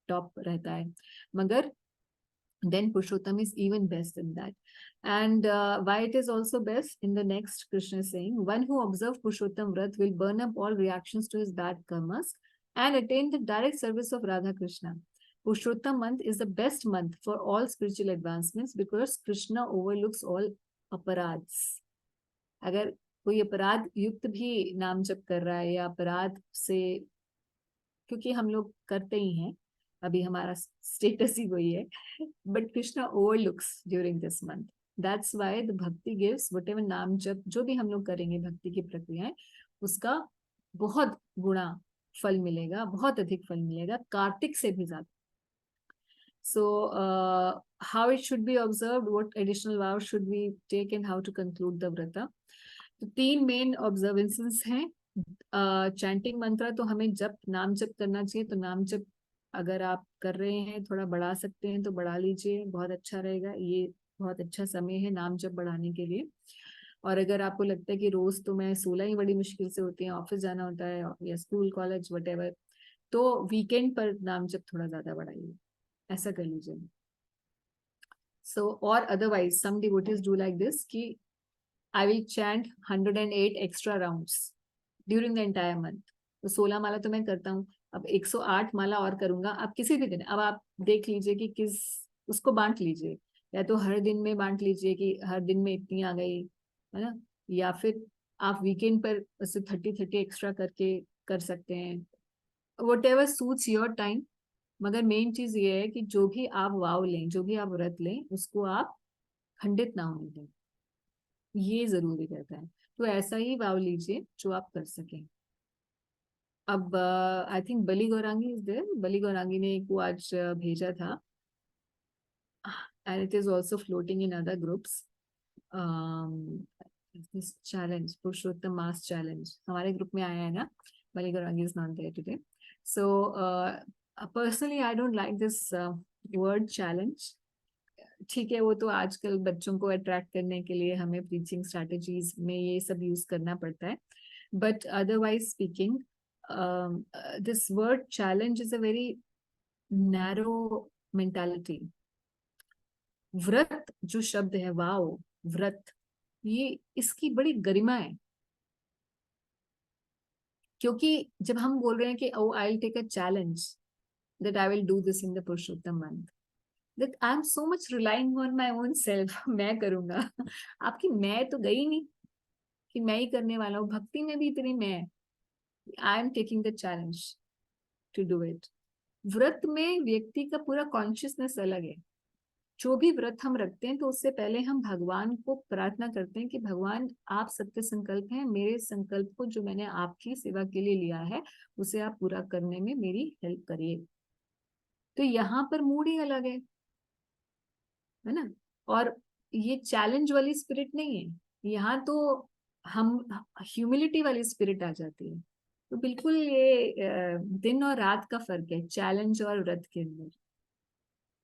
टॉप रहता है। मगर then Purushottam is even best in that. And why it is also best, in the next Krishna is saying, one who observes Purushottam Vrat will burn up all reactions to his bad karmas and attain the direct service of Radha Krishna. Purushottam month is the best month for all spiritual advancements because Krishna overlooks all अपराध्स। अगर कोई अपराध युक्त भी नाम जप कर रहा है या अपराध से, क्योंकि हम लोग करते ही हैं, अभी हमारा स्टेटस ही वही है, but Krishna overlooks during this month. That's why the भक्ति गिव्स व्हाटएवर नाम जप जो भी हम लोग करेंगे भक्ति की प्रक्रियाएं, उसका बहुत गुणा फल मिलेगा, बहुत अधिक फल मिलेगा, कार्तिक से भी ज्यादा। So how it should be observed, what additional vows should we take and how to conclude the vrata? तो 3 मेन ऑब्जर्वेंसेस हैं। चैंटिंग मंत्र तो हमें जप, नाम जप करना चाहिए, तो नाम जप अगर आप कर रहे हैं, थोड़ा बढ़ा सकते हैं तो बढ़ा लीजिए, बहुत अच्छा रहेगा। ये बहुत अच्छा समय है नाम जप बढ़ाने के लिए। और अगर आपको लगता है कि रोज तो मैं 16 ही बड़ी मुश्किल से होती है, ऑफिस जाना होता है या स्कूल कॉलेज वटेवर, तो वीकेंड पर नाम जप थोड़ा ज्यादा बढ़ाइए, ऐसा कर लीजिए। सो और otherwise some devotees do like this कि I will chant 108 extra rounds during the entire month. तो 16 माला तो मैं करता हूँ, अब 108 माला और करूंगा। अब किसी भी दिन, अब आप देख लीजिए कि किस, उसको बांट लीजिए, या तो हर दिन में बांट लीजिए कि हर दिन में इतनी आ गई, है ना, या फिर आप वीकेंड पर उससे 30 एक्स्ट्रा करके कर सकते हैं, व्हाटएवर सूट्स योर टाइम। मगर मेन चीज ये है कि जो भी आप वाव लें, जो भी आप व्रत लें, उसको आप खंडित ना होने दें, ये जरूरी रहता है। तो ऐसा ही वाव लीजिए जो आप कर सकें। अब I think Bali Gaurangi is there, Bali Gaurangi ने को आज भेजा था, and it is also floating in other groups, this challenge, Purushottam Maas challenge हमारे ग्रुप में आया है ना। Bali Gaurangi is not there today, so personally I don't like this word challenge. ठीक है, वो तो आजकल बच्चों को अट्रैक्ट करने के लिए हमें प्रीचिंग स्ट्रैटेजीज में ये सब यूज करना पड़ता है, but otherwise speaking this word challenge is a very narrow mentality. व्रत जो शब्द है, वाव, व्रत, ये इसकी बड़ी गरिमा है, क्योंकि जब हम बोल रहे हैं कि oh I'll take a challenge that I will do this in the Purushottam month, that I am so much relying on my own self. मैं करूंगा, आपकी मैं तो गई नहीं कि मैं ही करने वाला हूँ, भक्ति में भी इतनी मैं, I am taking the challenge to do it. व्रत में व्यक्ति का पूरा कॉन्शियसनेस अलग है। जो भी व्रत हम रखते हैं तो उससे पहले हम भगवान को प्रार्थना करते हैं कि भगवान आप सत्य संकल्प हैं, मेरे संकल्प को जो मैंने आपकी सेवा के लिए लिया है उसे आप पूरा करने में मेरी हेल्प करिए। तो यहाँ पर मूड ही अलग है ना। और ये चैलेंज वाली स्पिरिट नहीं है, यहाँ तो हम ह्यूमिलिटी वाली स्पिरिट आ जाती है। तो बिल्कुल ये दिन और रात का फर्क है चैलेंज और व्रत के अंदर।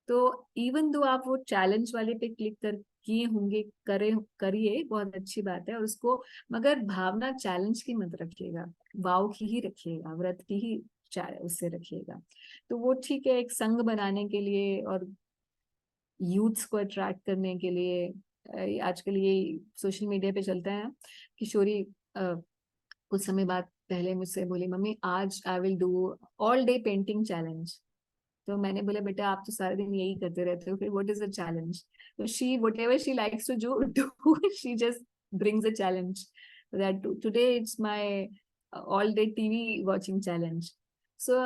तो इवन दो आप वो चैलेंज वाले पे क्लिक कर किए होंगे, करिए, बहुत अच्छी बात है, और उसको मगर भावना चैलेंज की मत रखिएगा, वाव की ही रखिएगा, व्रत की ही उससे रखिएगा। तो वो ठीक है, एक संघ बनाने के लिए और यूथ्स को अट्रैक्ट करने के लिए आजकल ये सोशल मीडिया पे चलता है। किशोरी कुछ समय बाद पहले मुझसे बोली, मम्मी आज I will do all day painting challenge. तो मैंने बोला बेटा आप तो सारे दिन यही करते रहते हो, फिर व्हाट इज द चैलेंज? तो she whatever she likes to do she just brings a challenge that today it's my all day TV watching challenge. So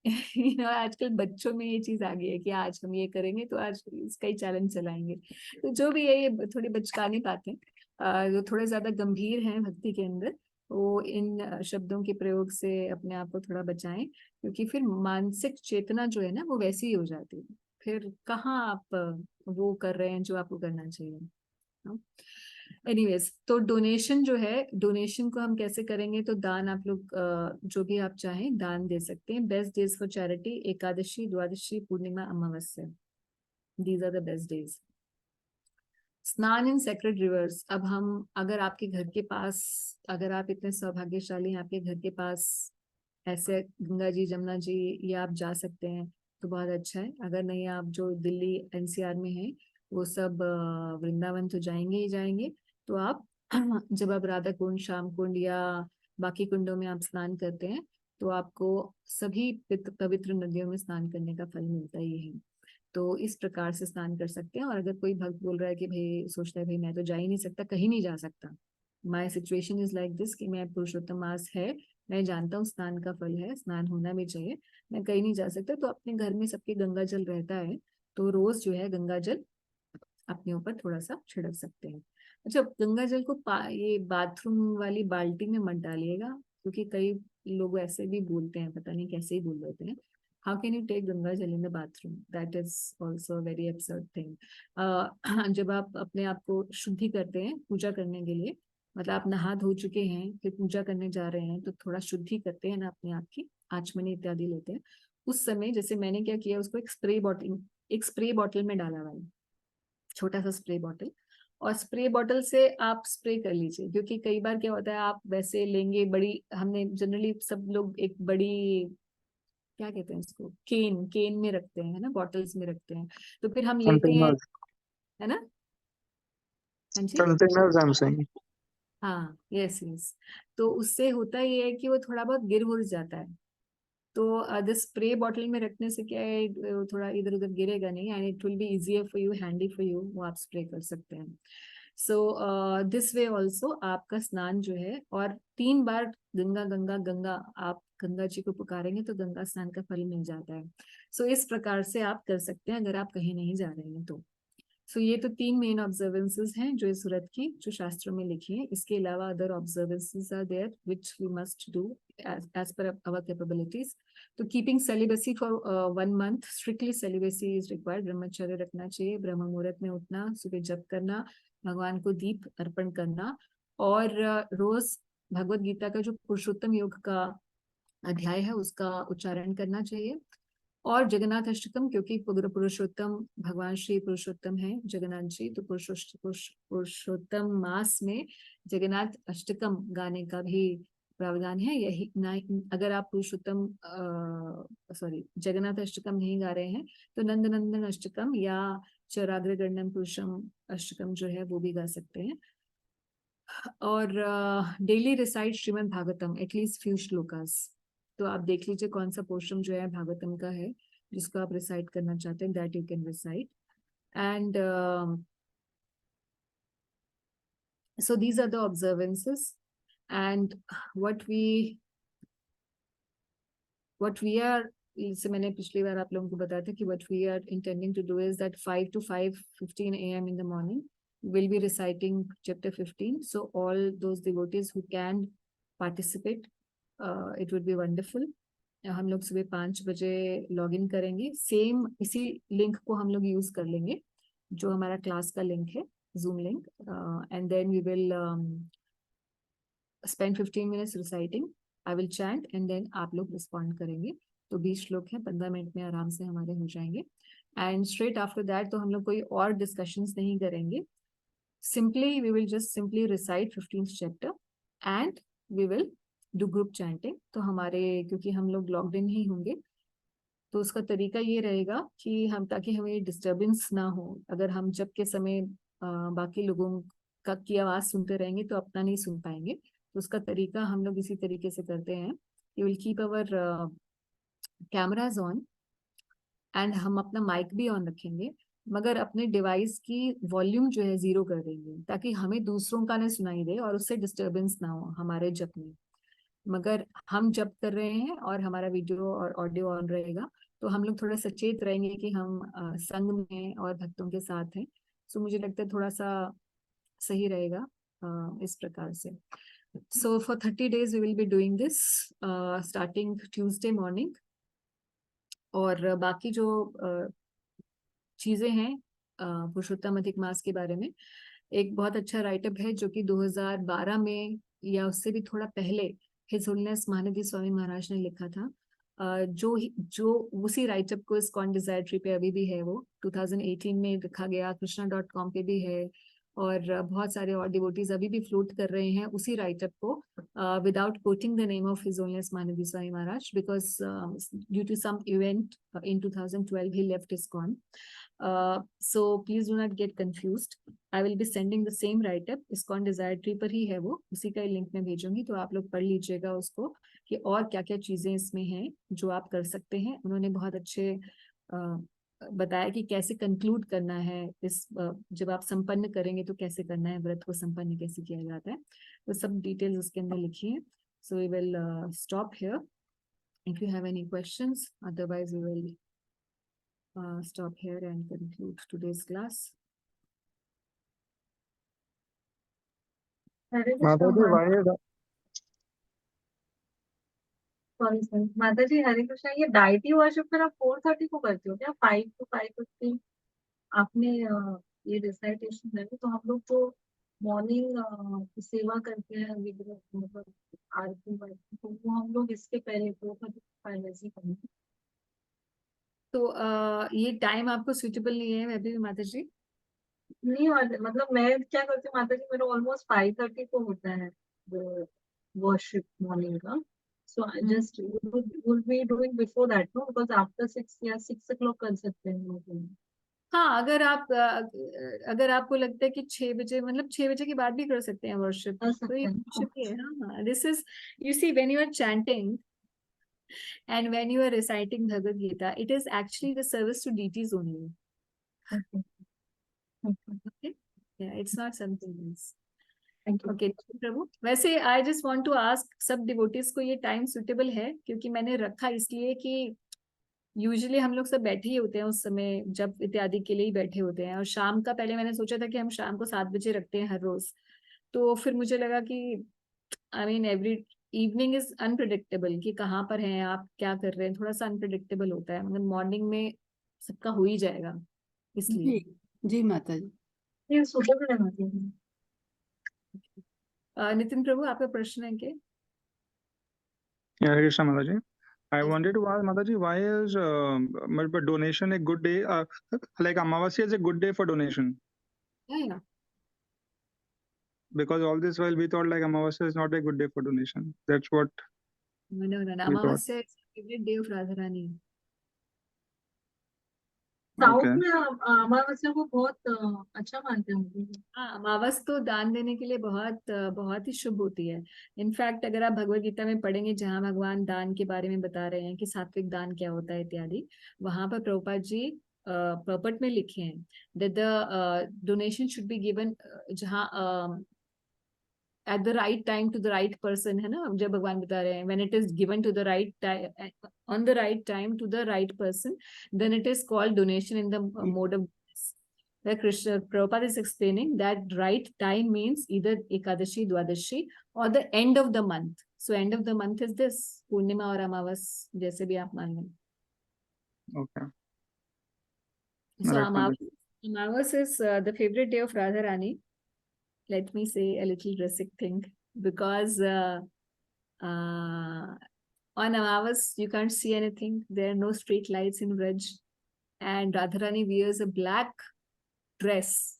आजकल बच्चों में ये चीज आ गई है कि आज हम ये करेंगे तो आज इसका ही चैलेंज चलाएंगे। तो जो भी है ये थोड़ी बचकानी बातें, जो थोड़े ज्यादा गंभीर हैं भक्ति के अंदर, वो इन शब्दों के प्रयोग से अपने आप को थोड़ा बचाएं, क्योंकि फिर मानसिक चेतना जो है ना वो वैसी ही हो जाती है, फिर कहाँ आप वो कर रहे हैं जो आपको करना चाहिए। एनीवेज, तो डोनेशन जो है, डोनेशन को हम कैसे करेंगे? तो दान आप लोग जो भी आप चाहें दान दे सकते हैं। Best days for charity Ekadashi, Dwadashi, Purnima, Amavasya, these are the best days. Snan in sacred reverse. अब हम, अगर आपके घर के पास, अगर आप इतने सौभाग्यशाली हैं आपके घर के पास ऐसे गंगा जी, जमुना जी, ये आप जा सकते हैं तो बहुत अच्छा है। अगर नहीं, आप जो दिल्ली एनसीआर में हैं वो सब वृंदावन तो जाएंगे ही जाएंगे, तो आप जब आप राधा कुंड, श्याम कुंड या बाकी कुंडों में आप स्नान करते हैं तो आपको सभी पवित्र नदियों में स्नान करने का फल मिलता ही है। तो इस प्रकार से स्नान कर सकते हैं। और अगर कोई भक्त बोल रहा है कि भाई, सोचता है भाई मैं तो जा ही नहीं सकता, कहीं नहीं जा सकता, my situation is like this, कि मैं पुरुषोत्तम मास है, मैं जानता हूँ स्नान का फल है, स्नान होना भी चाहिए, मैं कहीं नहीं जा सकता, तो अपने घर में सबके गंगा जल रहता है, तो रोज जो है गंगा जल अपने ऊपर थोड़ा सा छिड़क सकते हैं। अच्छा, गंगा जल को ये बाथरूम वाली बाल्टी में मत डालिएगा, क्योंकि कई लोग ऐसे भी बोलते हैं, पता नहीं कैसे ही बोल देते हैं, how can you take Ganga jal in the bathroom, that is also very absurd thing. जब आप अपने आप को शुद्धि करते हैं पूजा करने के लिए, मतलब आप नहा धो चुके हैं फिर पूजा करने जा रहे हैं, तो थोड़ा शुद्धि करते हैं ना अपने आप की, आचमनी इत्यादि लेते हैं, उस समय जैसे मैंने क्या किया, उसको एक स्प्रे बॉटल में डाला हुआ है, छोटा सा स्प्रे बॉटल, और स्प्रे बॉटल से आप स्प्रे कर लीजिए, क्योंकि कई बार क्या होता है आप वैसे लेंगे बड़ी, हमने जनरली सब लोग एक बड़ी, क्या कहते हैं इसको, केन में रखते हैं, है ना, बॉटल्स में रखते हैं, तो फिर हम लेते हैं, है ना। हाँ जी, कंटेनर्स आई एम सेइंग। हाँ, यस यस। तो उससे होता ये है कि वो थोड़ा बहुत गिर उड़ जाता है, तो द स्प्रे बॉटल में रखने से क्या है, थोड़ा इधर उधर गिरेगा नहीं, and it will be easier for you, handy for you, वो आप स्प्रे कर सकते हैं। सो दिस वे ऑल्सो आपका स्नान जो है, और 3 बार गंगा गंगा गंगा, आप गंगा जी को पुकारेंगे तो गंगा स्नान का फल मिल जाता है। सो इस प्रकार से आप कर सकते हैं अगर आप कहीं नहीं जा रहे हैं तो। सो ये तो 3 मेन ऑब्जर्वेंसेस हैं जो इस व्रत की, जो शास्त्रों में लिखी हैं। इसके अलावा other observances are there which we must do as per our capabilities. तो keeping celibacy for 1 month, strictly celibacy is required, ब्रह्मचर्य रखना चाहिए, ब्रह्म मुहूर्त में उठना, सुबह जप करना, भगवान को दीप अर्पण करना, और रोज भगवत गीता का जो पुरुषोत्तम योग का अध्याय है उसका उच्चारण करना चाहिए, और जगन्नाथ अष्टकम, क्योंकि पुरुषोत्तम भगवान श्री पुरुषोत्तम है जगन्नाथ जी, तो पुरुषोत्तम मास में जगन्नाथ अष्टकम गाने का भी प्रावधान है। यही ना, अगर आप पुरुषोत्तम जगन्नाथ अष्टकम नहीं गा रहे हैं तो नंदनंदन अष्टकम या चौराग्रगण्यम पुरुषम अष्टकम जो है वो भी गा सकते हैं। और daily recite Shrimad Bhagavatam at least few shlokas. तो आप देख लीजिए कौन सा पोर्शन जो है भागवतम का है जिसको आप रिसाइट करना चाहते हैं, that you can recite. And so these are the observances, and what we are, जैसे मैंने पिछली बार आप लोगों को बताया था कि what we are intending to do is that 5 to 5:15 a.m. in the morning we'll be reciting chapter 15. So all those devotees who can participate, it would be wonderful. हम लोग सुबह 5 बजे लॉग इन करेंगे, सेम इसी लिंक को हम लोग यूज कर लेंगे जो हमारा क्लास का लिंक है, Zoom link, and then we will spend 15 minutes reciting. I will chant and then आप लोग रिस्पॉन्ड करेंगे। तो 20 श्लोक हैं, 15 मिनट में आराम से हमारे हो जाएंगे। एंड स्ट्रेट आफ्टर दैट तो हम लोग कोई और डिस्कशंस नहीं करेंगे, simply we will just simply recite 15th chapter and we will do group chanting. तो हमारे, क्योंकि हम लोग लॉक्ड इन ही होंगे, तो उसका तरीका ये रहेगा कि हम, ताकि हमें डिस्टर्बेंस ना हो, अगर हम जब के समय बाकी लोगों का की आवाज सुनते रहेंगे तो अपना नहीं सुन पाएंगे। तो उसका तरीका हम लोग इसी तरीके से करते हैं, you will keep our cameras on and हम अपना माइक भी ऑन रखेंगे, मगर अपने डिवाइस की वॉल्यूम जो है 0 कर देंगे ताकि हमें दूसरों का ना सुनाई दे और उससे डिस्टरबेंस ना हो हमारे जप में। मगर हम जप कर रहे हैं और हमारा वीडियो और ऑडियो ऑन रहेगा, तो हम लोग थोड़ा सचेत रहेंगे कि हम संग में और भक्तों के साथ हैं। सो मुझे लगता है थोड़ा सा सही रहेगा इस प्रकार से। So for 30 days we will be doing this starting Tuesday morning. और बाकी जो चीजें हैं पुरुषोत्तम अधिक मास के बारे में, एक बहुत अच्छा राइटअप है जो कि 2012 में या उससे भी थोड़ा पहले हिज होलीनेस महानदी स्वामी महाराज ने लिखा था। जो उसी राइटअप को इस्कॉन डिजायर ट्री पे अभी भी है, वो 2018 में लिखा गया, कृष्णा.com पे भी है, और बहुत सारे और डिवोटीज अभी भी फ्लोट कर रहे हैं उसी राइटअप को without quoting the name of his holiness Mahanadi Swami Maharaj, because due to some event in 2012 he left ISKCON. So please do not get confused. I will be sending the same write-up. ISKCON Desire Tree पर ही है वो, उसी का लिंक मैं भेजूंगी, तो आप लोग पढ़ लीजिएगा उसको कि और क्या क्या चीजें इसमें हैं जो आप कर सकते हैं। उन्होंने बहुत अच्छे बताया कि कैसे कंक्लूड करना है इस जब आप संपन्न करेंगे तो कैसे करना है, व्रत को संपन्न कैसे किया जाता है, तो सब डिटेल्स उसके अंदर लिखी है। So we will stop here if you have any questions, otherwise we will stop here and conclude today's class. माता जी माता जी हरे कृष्णा, ये डाइटी वर्शिप फिर आप 4:30 को करते हो क्या? 5 to 5:15 आपने ये रिसाइटेशन है, तो हम लोग तो मॉर्निंग सेवा करते हैं विग्रह, मतलब आरती वारती, तो वो हम लोग इसके पहले 4:35 ऐसे करेंगे। तो ये टाइम आपको सुटेबल नहीं है मैं भी माता जी? नहीं, मतलब मैं क्या करती हूँ माता जी, मेरा ऑलमोस्ट 5:30 को होता है वर्शिप मॉर्निंग का, so I just will be doing before that, no, because after 6 या 6 o'clock कर सकते हैं लोग। हाँ, अगर आपको लगता है कि 6 बजे, मतलब 6 बजे के बाद भी कर सकते हैं वर्शिप, कर तो सकते ये हैं। वर्शिप ही है। हाँ, this is, you see, when you are chanting and when you are reciting Bhagavad Gita, it is actually the service to deities only. Okay? Yeah, it's not something else. Okay, Prabhu, वैसे I just want to ask सब डिवोटीज को ये टाइम सुटेबल है? क्योंकि मैंने रखा इसलिए कि यूजुअली हम लोग सब बैठे ही होते हैं उस समय, जब इत्यादि के लिए ही बैठे होते हैं, और शाम का पहले मैंने सोचा था कि हम शाम को 7 बजे रखते हैं हर रोज, तो फिर मुझे लगा कि I mean every evening is unpredictable कि कहाँ पर हैं आप, क्या कर रहे हैं, थोड़ा सा अनप्रिडिक्टेबल होता है, मतलब मॉर्निंग में सबका हो ही जाएगा इसलिए। जी जी माता जी। ये सुटेबल है माता जी। नितिन प्रभु, आपका प्रश्न है क्या? Hare Krishna Mataji. I wanted to ask Mataji, why is donation a good day? Like Amavasya is a good day for donation, Yeah. because all this while we thought like Amavasya is not a good day for donation. That's what No. we thought. Amavasya is favorite day of Radharani. South Okay. में अमावस्या को बहुत अच्छा मानते हैं। हाँ, अमावस तो दान देने के लिए बहुत ही शुभ होती है। इनफैक्ट अगर आप भगवत गीता में पढ़ेंगे, जहाँ भगवान दान के बारे में बता रहे हैं कि सात्विक दान क्या होता है इत्यादि, वहां पर प्रभुपाद जी पर्पट में लिखे हैं that the donation should be given जहाँ at the right time to the right person, है ना, जब भगवान बता रहे हैं when it is given to the right time on the right time to the right person, then it is called donation in the mode of where Krishna Prabhupada is explaining that right time means either Ekadashi, Dwadashi or the end of the month. So end of the month is this Purnima or Amavas, जैसे भी आप मान लें. Okay. So Right, Mataji. Amavas is the favorite day of Radharani. Let me say a little drastic thing, because on Amavas you can't see anything. There are no street lights in Vraj, and Radharani wears a black dress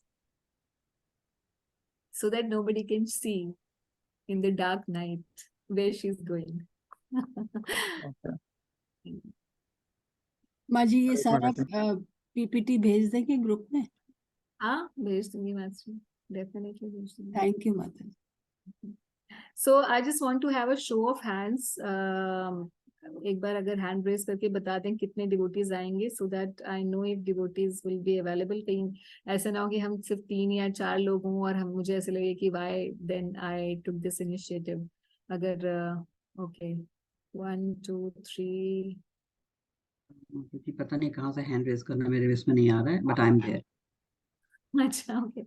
so that nobody can see in the dark night where she's going. Okay. माँ जी, ये Right, सारा Mataji. पीपीटी भेज देंगे ग्रुप में? हाँ, भेज दूंगी मास्टर, डेफिनेटली भेज दूंगी। थैंक यू माता जी। So I just want to have a show of hands. एक बार अगर हैंड रेज करके बता दें कितने डिवोटीज आएंगे, so that I know if devotees will be available. कहीं ऐसा ना हो कि हम सिर्फ 3 या 4 लोग हों और हम मुझे ऐसे लगे कि why then I took this initiative. अगर ओके 1 2 3 क्योंकि पता नहीं कहाँ से हैंड रेज करना मेरे इसमें नहीं आ रहा है, बट आई एम देयर। अच्छा ओके।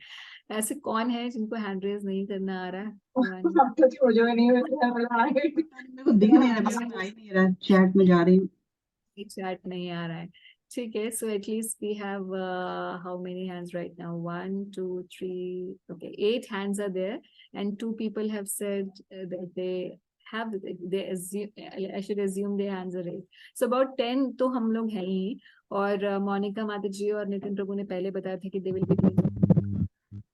ऐसे कौन है जिनको हैंड रेज नहीं करना आ रहा है? अब तो छोड़ो नहीं मेरे को दिख नहीं रहा, मेरे में आ ही नहीं रहा, चैट में जा रही हूँ। चैट नहीं आ रहा है, ठीक है। So at least we have how many hands right now? 1 2 3 okay 8 hands are there and 2 people have said that they have they assume, I should assume their hands are raised. So about 10 तो हम लोग हैं ही। और मोनिका माता जी और नितिन प्रभु ने पहले बताया था कि they will be doing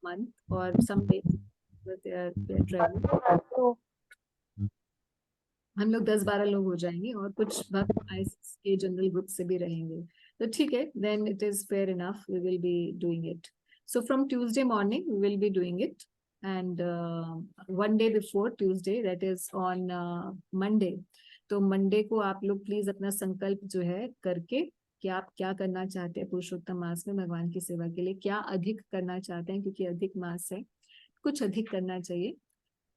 month or some days they are traveling। हम लोग 10-12 लोग हो जाएंगे और कुछ भक्त आईएसएस के जनरल ग्रुप से भी रहेंगे, तो ठीक है, then it is fair enough, we will be doing it. So from Tuesday morning we will be doing it and 1 day before Tuesday, that is on Monday. तो मंडे को आप लोग प्लीज अपना संकल्प जो है करके कि आप क्या करना चाहते हैं पुरुषोत्तम मास में भगवान की सेवा के लिए, क्या अधिक करना चाहते हैं, क्योंकि अधिक मास है, कुछ अधिक करना चाहिए।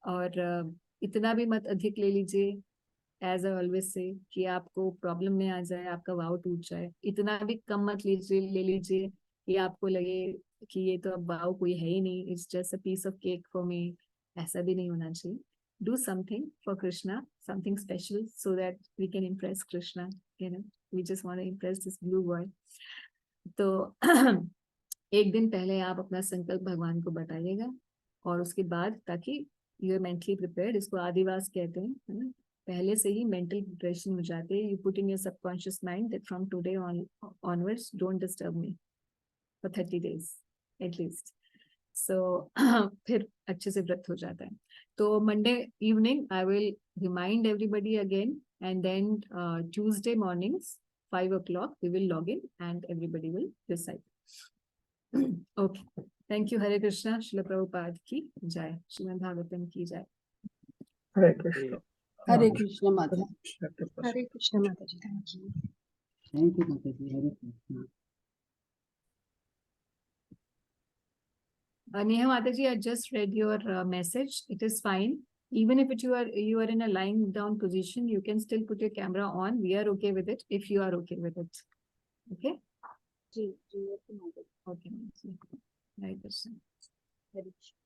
और इतना भी मत अधिक ले लीजिए एज आई ऑलवेज से कि आपको प्रॉब्लम में आ जाए, आपका वाव टूट जाए। इतना भी कम मत ले लीजिए कि आपको लगे कि ये तो अब वाव कोई है ही नहीं, it's just a piece of cake for me. ऐसा भी नहीं होना चाहिए। Do something for Krishna, something special, so that we can impress Krishna, you know, we just want to impress this blue boy. तो एक दिन पहले आप अपना संकल्प भगवान को बताइएगा और उसके बाद, ताकि यू आर मेंटली प्रिपेयर्ड, इसको आदिवास कहते हैं, है ना, पहले से ही मेंटल प्रिपरेशन हो जाते हैं। You put in your subconscious mind that from today onwards don't disturb me for 30 days at least. So फिर अच्छे से व्रत हो जाता है। तो Monday evening I will remind everybody again and then Tuesday mornings 5 o'clock we will log in and everybody will decide. Okay, thank you. Hare Krishna, Srila Prabhupada की जय, श्रीमद् भागवतम की जय। हरे कृष्ण। हरे कृष्ण माता जी। हरे कृष्ण माता जी, थैंक यू। थैंक यू माता जी, हरे Krishna. Neha Mataji, I just read your message. It is fine. Even if you are in a lying down position, you can still put your camera on. We are okay with it if you are okay with it. Okay? जी जी, okay Mata ji. Okay. Right, Krishna. हरे कृष्ण।